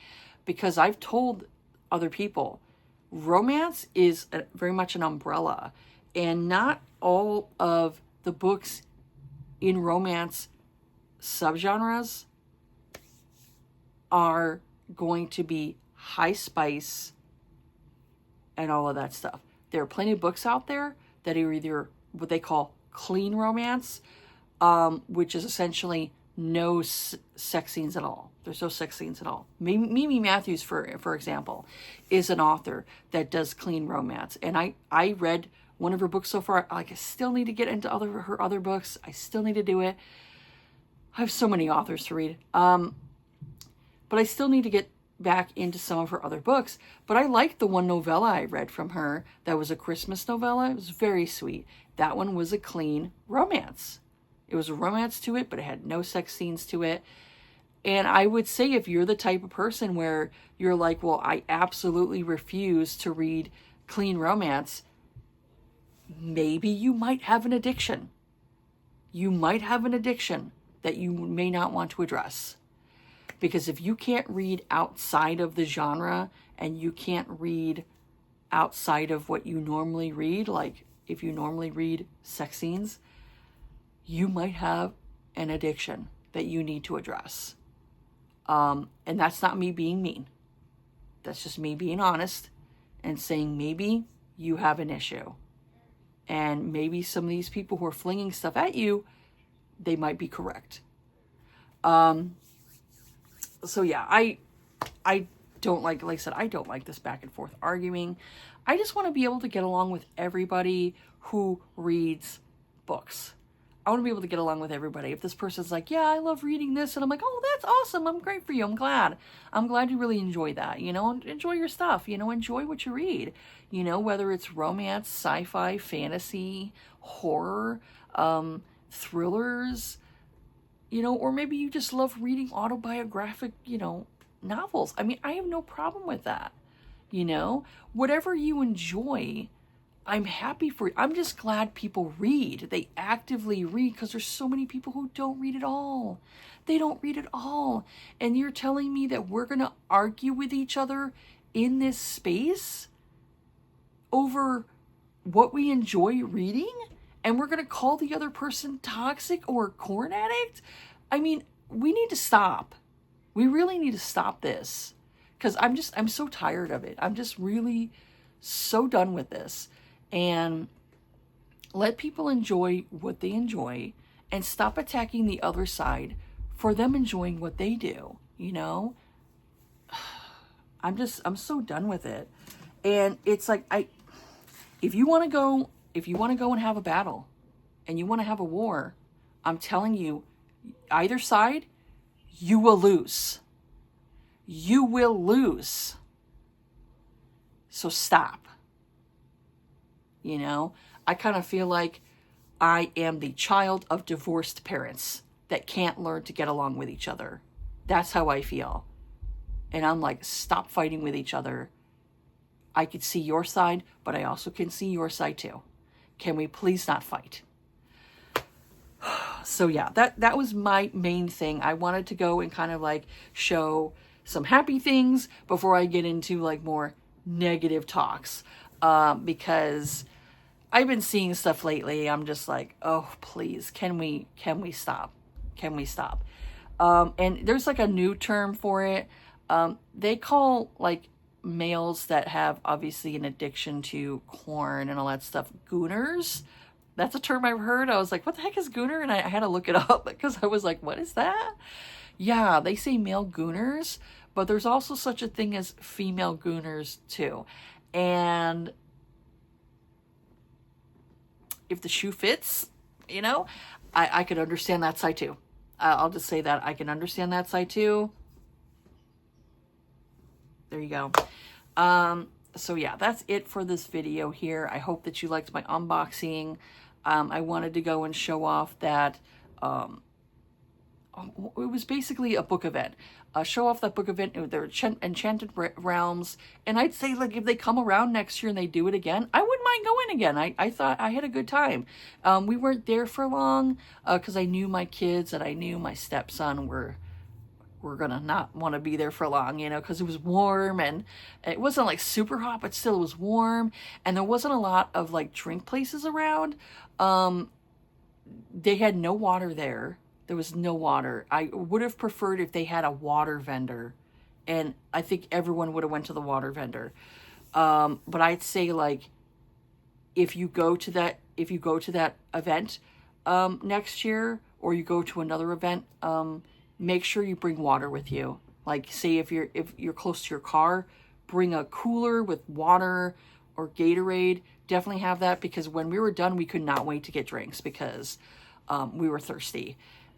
Because I've told other people, romance is very much an umbrella. And not all of the books in romance subgenres are going to be high spice and all of that stuff. There are plenty of books out there that are either what they call clean romance, which is essentially no sex scenes at all. There's no sex scenes at all. Mimi Matthews, for example, is an author that does clean romance. And I read one of her books so far. Like, I still need to get into her other books. I still need to do it. I have so many authors to read. But I still need to get back into some of her other books. But I liked the one novella I read from her that was a Christmas novella. It was very sweet. That one was a clean romance. It was a romance to it, but it had no sex scenes to it. And I would say, if you're the type of person where you're like, well, I absolutely refuse to read clean romance, maybe you might have an addiction. You might have an addiction that you may not want to address. Because if you can't read outside of the genre and you can't read outside of what you normally read, like if you normally read sex scenes, you might have an addiction that you need to address. And that's not me being mean. That's just me being honest and saying maybe you have an issue. And maybe some of these people who are flinging stuff at you they might be correct. So yeah, I don't like I said, I don't like this back and forth arguing. I just want to be able to get along with everybody who reads books. I want to be able to get along with everybody. If this person's like, yeah, I love reading this, and I'm like, oh, that's awesome. I'm great for you. I'm glad you really enjoy that. You know, enjoy your stuff. You know, enjoy what you read. You know, whether it's romance, sci-fi, fantasy, horror, thrillers, you know, or maybe you just love reading autobiographic, you know, novels. I mean, I have no problem with that. You know, whatever you enjoy, I'm happy for you. I'm just glad people read. They actively read, because there's so many people who don't read at all. They don't read at all. And you're telling me that we're going to argue with each other in this space over what we enjoy reading? And we're going to call the other person toxic or a corn addict? I mean, we need to stop. We really need to stop this. Because I'm so tired of it. I'm just really so done with this. And let people enjoy what they enjoy and stop attacking the other side for them enjoying what they do, you know? I'm so done with it. And it's like, if you want to go and have a battle and you want to have a war, I'm telling you, either side, you will lose. You will lose. So stop. You know, I kind of feel like I am the child of divorced parents that can't learn to get along with each other. That's how I feel. And I'm like, stop fighting with each other. I could see your side, but I also can see your side too. Can we please not fight? So yeah, that was my main thing. I wanted to go and kind of like show some happy things before I get into like more negative talks. Because I've been seeing stuff lately. I'm just like, oh, please, can we stop? Can we stop? And there's like a new term for it. They call like males that have obviously an addiction to corn and all that stuff, gooners. That's a term I've heard. I was like, what the heck is gooner? And I had to look it up because I was like, what is that? Yeah, they say male gooners, but there's also such a thing as female gooners too. And if the shoe fits, you know, I could understand that side too. I'll just say that I can understand that side too. There you go. So yeah, that's it for this video here. I hope that you liked my unboxing. I wanted to go and show off that it was basically a book event. Show off that book event. They're Enchanted Realms. And I'd say, like, if they come around next year and they do it again, I wouldn't mind going again. I thought I had a good time. We weren't there for long because I knew my kids and I knew my stepson were going to not want to be there for long, you know, because it was warm and it wasn't like super hot, but still it was warm. And there wasn't a lot of like drink places around. They had no water there. There was no water. I would have preferred if they had a water vendor, and I think everyone would have went to the water vendor. But I'd say like, if you go to that event next year, or you go to another event, make sure you bring water with you. Like, say if you're close to your car, bring a cooler with water or Gatorade. Definitely have that, because when we were done, we could not wait to get drinks because we were thirsty.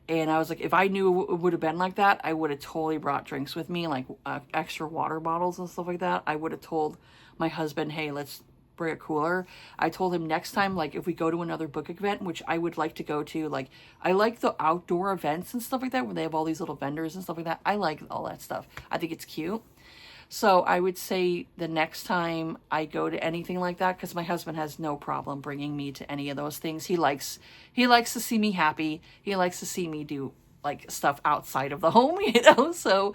And I was like, if I knew it would have been like that, I would have totally brought drinks with me, like extra water bottles and stuff like that. I would have told my husband, hey, let's bring a cooler. I told him next time, like, if we go to another book event, which I would like to go to, like, I like the outdoor events and stuff like that, where they have all these little vendors and stuff like that. I like all that stuff. I think it's cute. So I would say the next time I go to anything like that, because my husband has no problem bringing me to any of those things. He likes to see me happy. He likes to see me do like stuff outside of the home, you know? So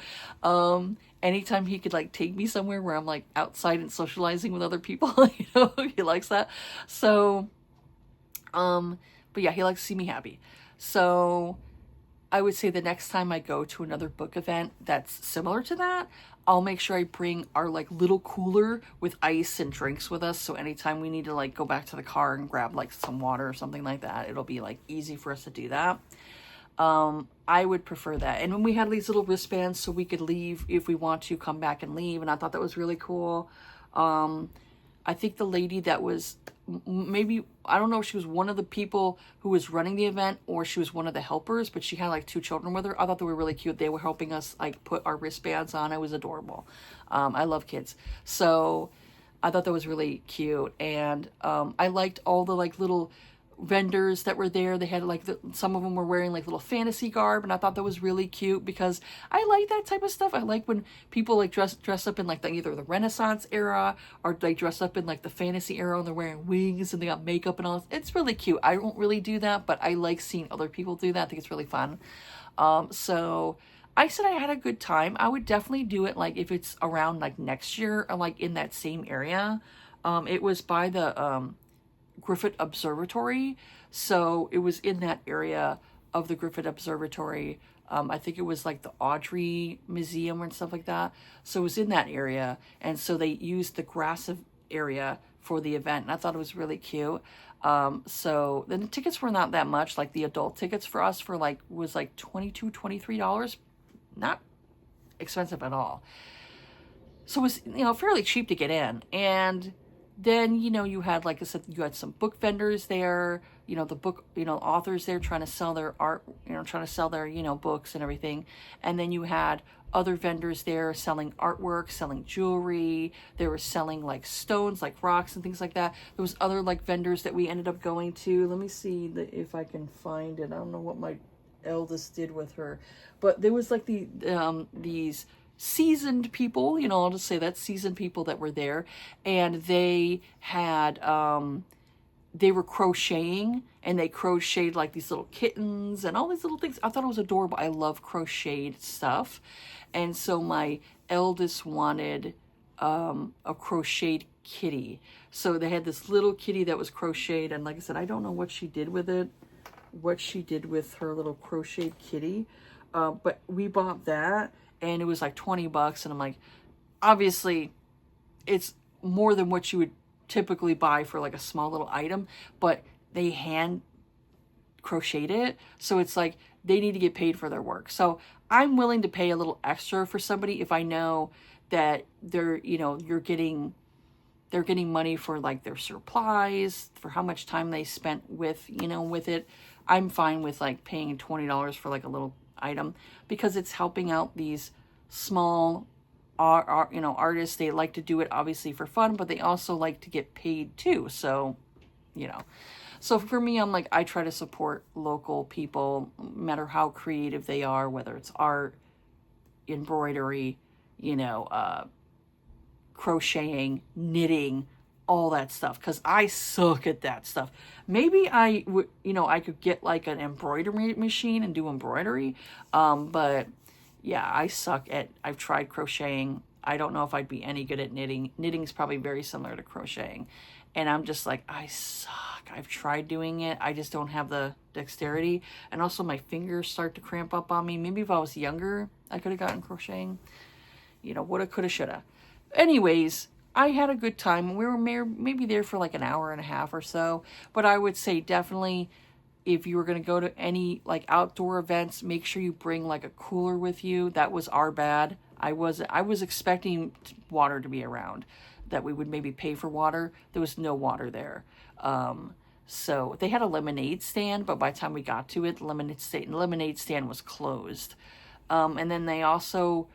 anytime he could like take me somewhere where I'm like outside and socializing with other people, you know, he likes that. So, but yeah, he likes to see me happy. So I would say the next time I go to another book event that's similar to that, I'll make sure I bring our like little cooler with ice and drinks with us. So anytime we need to like go back to the car and grab like some water or something like that, it'll be like easy for us to do that. I would prefer that. And when we had these little wristbands so we could leave if we want to come back and leave. And I thought that was really cool. I think the lady that was maybe, I don't know if she was one of the people who was running the event or she was one of the helpers, but she had like 2 children with her. I thought they were really cute. They were helping us like put our wristbands on. It was adorable. I love kids. So I thought that was really cute. And I liked all the like little vendors that were there. They had like some of them were wearing like little fantasy garb, and I thought that was really cute because I like that type of stuff. I like when people like dress up in like either the Renaissance era or like dress up in like the fantasy era and they're wearing wings and they got makeup and all. It's really cute. I don't really do that, but I like seeing other people do that. I think it's really fun. So I said I had a good time. I would definitely do it like if it's around like next year or like in that same area. It was by the Griffith Observatory, so it was in that area of the Griffith Observatory. I think it was like the Audrey Museum and stuff like that. So it was in that area, and so they used the grass area for the event, and I thought it was really cute. So then the tickets were not that much. Like the adult tickets for us was like $22, $23, not expensive at all. So it was, fairly cheap to get in. And then, you had, like I said, you had some book vendors there, the book, authors there trying to sell their art, trying to sell their, books and everything. And then you had other vendors there selling artwork, selling jewelry. They were selling like stones, like rocks and things like that. There was other like vendors that we ended up going to. Let me see if I can find it. I don't know what my eldest did with her, but there was like these seasoned people, I'll just say that, seasoned people that were there, and they had they were crocheting, and they crocheted like these little kittens and all these little things. I thought it was adorable. I love crocheted stuff. And so my eldest wanted a crocheted kitty, so they had this little kitty that was crocheted, and like I said, I don't know what she did with it, what she did with her little crocheted kitty, but we bought that. And it was like $20, and I'm like, obviously, it's more than what you would typically buy for like a small little item, but they hand crocheted it, so it's like they need to get paid for their work. So I'm willing to pay a little extra for somebody if I know that they're, they're getting money for like their supplies, for how much time they spent with, with it. I'm fine with like paying $20 for like a little item because it's helping out these small artists. They like to do it obviously for fun, but they also like to get paid too. So so for me, I'm like, I try to support local people, no matter how creative they are, whether it's art, embroidery, crocheting, knitting, all that stuff, because I suck at that stuff. Maybe I would, I could get like an embroidery machine and do embroidery, but yeah, I suck at, I've tried crocheting. I don't know if I'd be any good at knitting. Knitting's probably very similar to crocheting, and I'm just like, I suck. I've tried doing it, I just don't have the dexterity, and also my fingers start to cramp up on me. Maybe if I was younger, I could have gotten crocheting. Woulda, coulda, shoulda. Anyways, I had a good time. We were maybe there for like an hour and a half or so. But I would say definitely if you were going to go to any like outdoor events, make sure you bring like a cooler with you. That was our bad. I was expecting water to be around, that we would maybe pay for water. There was no water there. So they had a lemonade stand, but by the time we got to it, the lemonade stand was closed. And then they also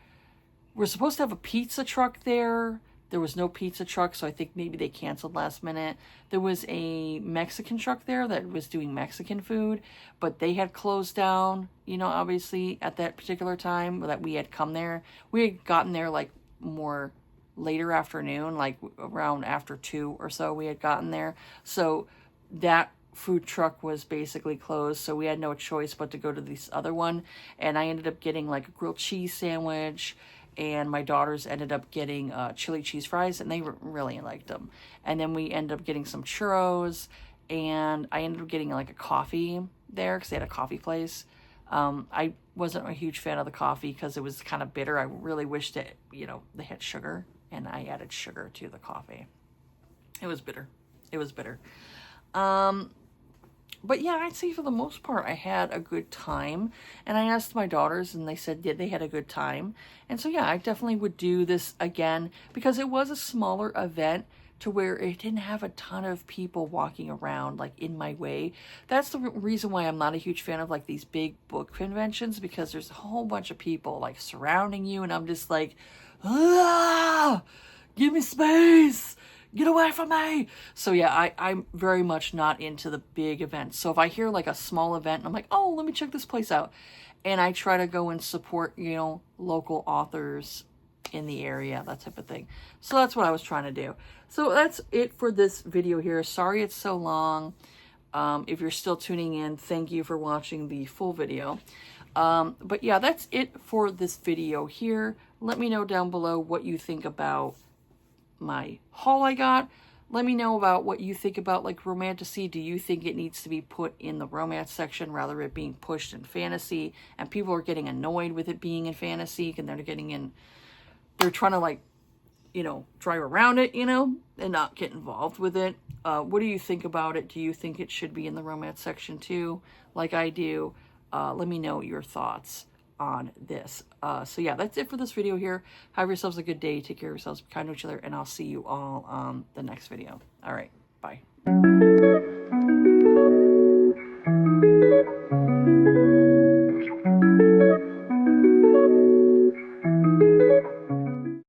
were supposed to have a pizza truck there. There was no pizza truck, so I think maybe they canceled last minute. There was a Mexican truck there that was doing Mexican food, but they had closed down, obviously at that particular time that we had come there. We had gotten there like more later afternoon, like around after 2 or so we had gotten there. So that food truck was basically closed, so we had no choice but to go to this other one. And I ended up getting like a grilled cheese sandwich, and my daughters ended up getting chili cheese fries, and they really liked them. And then we ended up getting some churros, and I ended up getting like a coffee there because they had a coffee place. I wasn't a huge fan of the coffee because it was kind of bitter. I really wished it, you know, they had sugar, and I added sugar to the coffee. It was bitter. It was bitter. But yeah, I'd say for the most part, I had a good time. And I asked my daughters, and they said, yeah, they had a good time. And so, yeah, I definitely would do this again because it was a smaller event to where it didn't have a ton of people walking around, like, in my way. That's the reason why I'm not a huge fan of, like, these big book conventions, because there's a whole bunch of people, like, surrounding you, and I'm just like, ah, give me space. Get away from me. So yeah, I'm very much not into the big events. So if I hear like a small event, I'm like, oh, let me check this place out. And I try to go and support, you know, local authors in the area, that type of thing. So that's what I was trying to do. So that's it for this video here. Sorry it's so long. If you're still tuning in, thank you for watching the full video. But yeah, that's it for this video here. Let me know down below what you think about my haul I got. Let me know about what you think about like Romantasy. Do you think it needs to be put in the romance section rather than it being pushed in fantasy? And people are getting annoyed with it being in fantasy, and they're trying to, like, you know, drive around it, you know, and not get involved with it. What do you think about it? Do you think it should be in the romance section too, like I do? Let me know your thoughts on this. So yeah, that's it for this video here. Have yourselves a good day. Take care of yourselves. Be kind to each other. And I'll see you all on the next video. All right. Bye.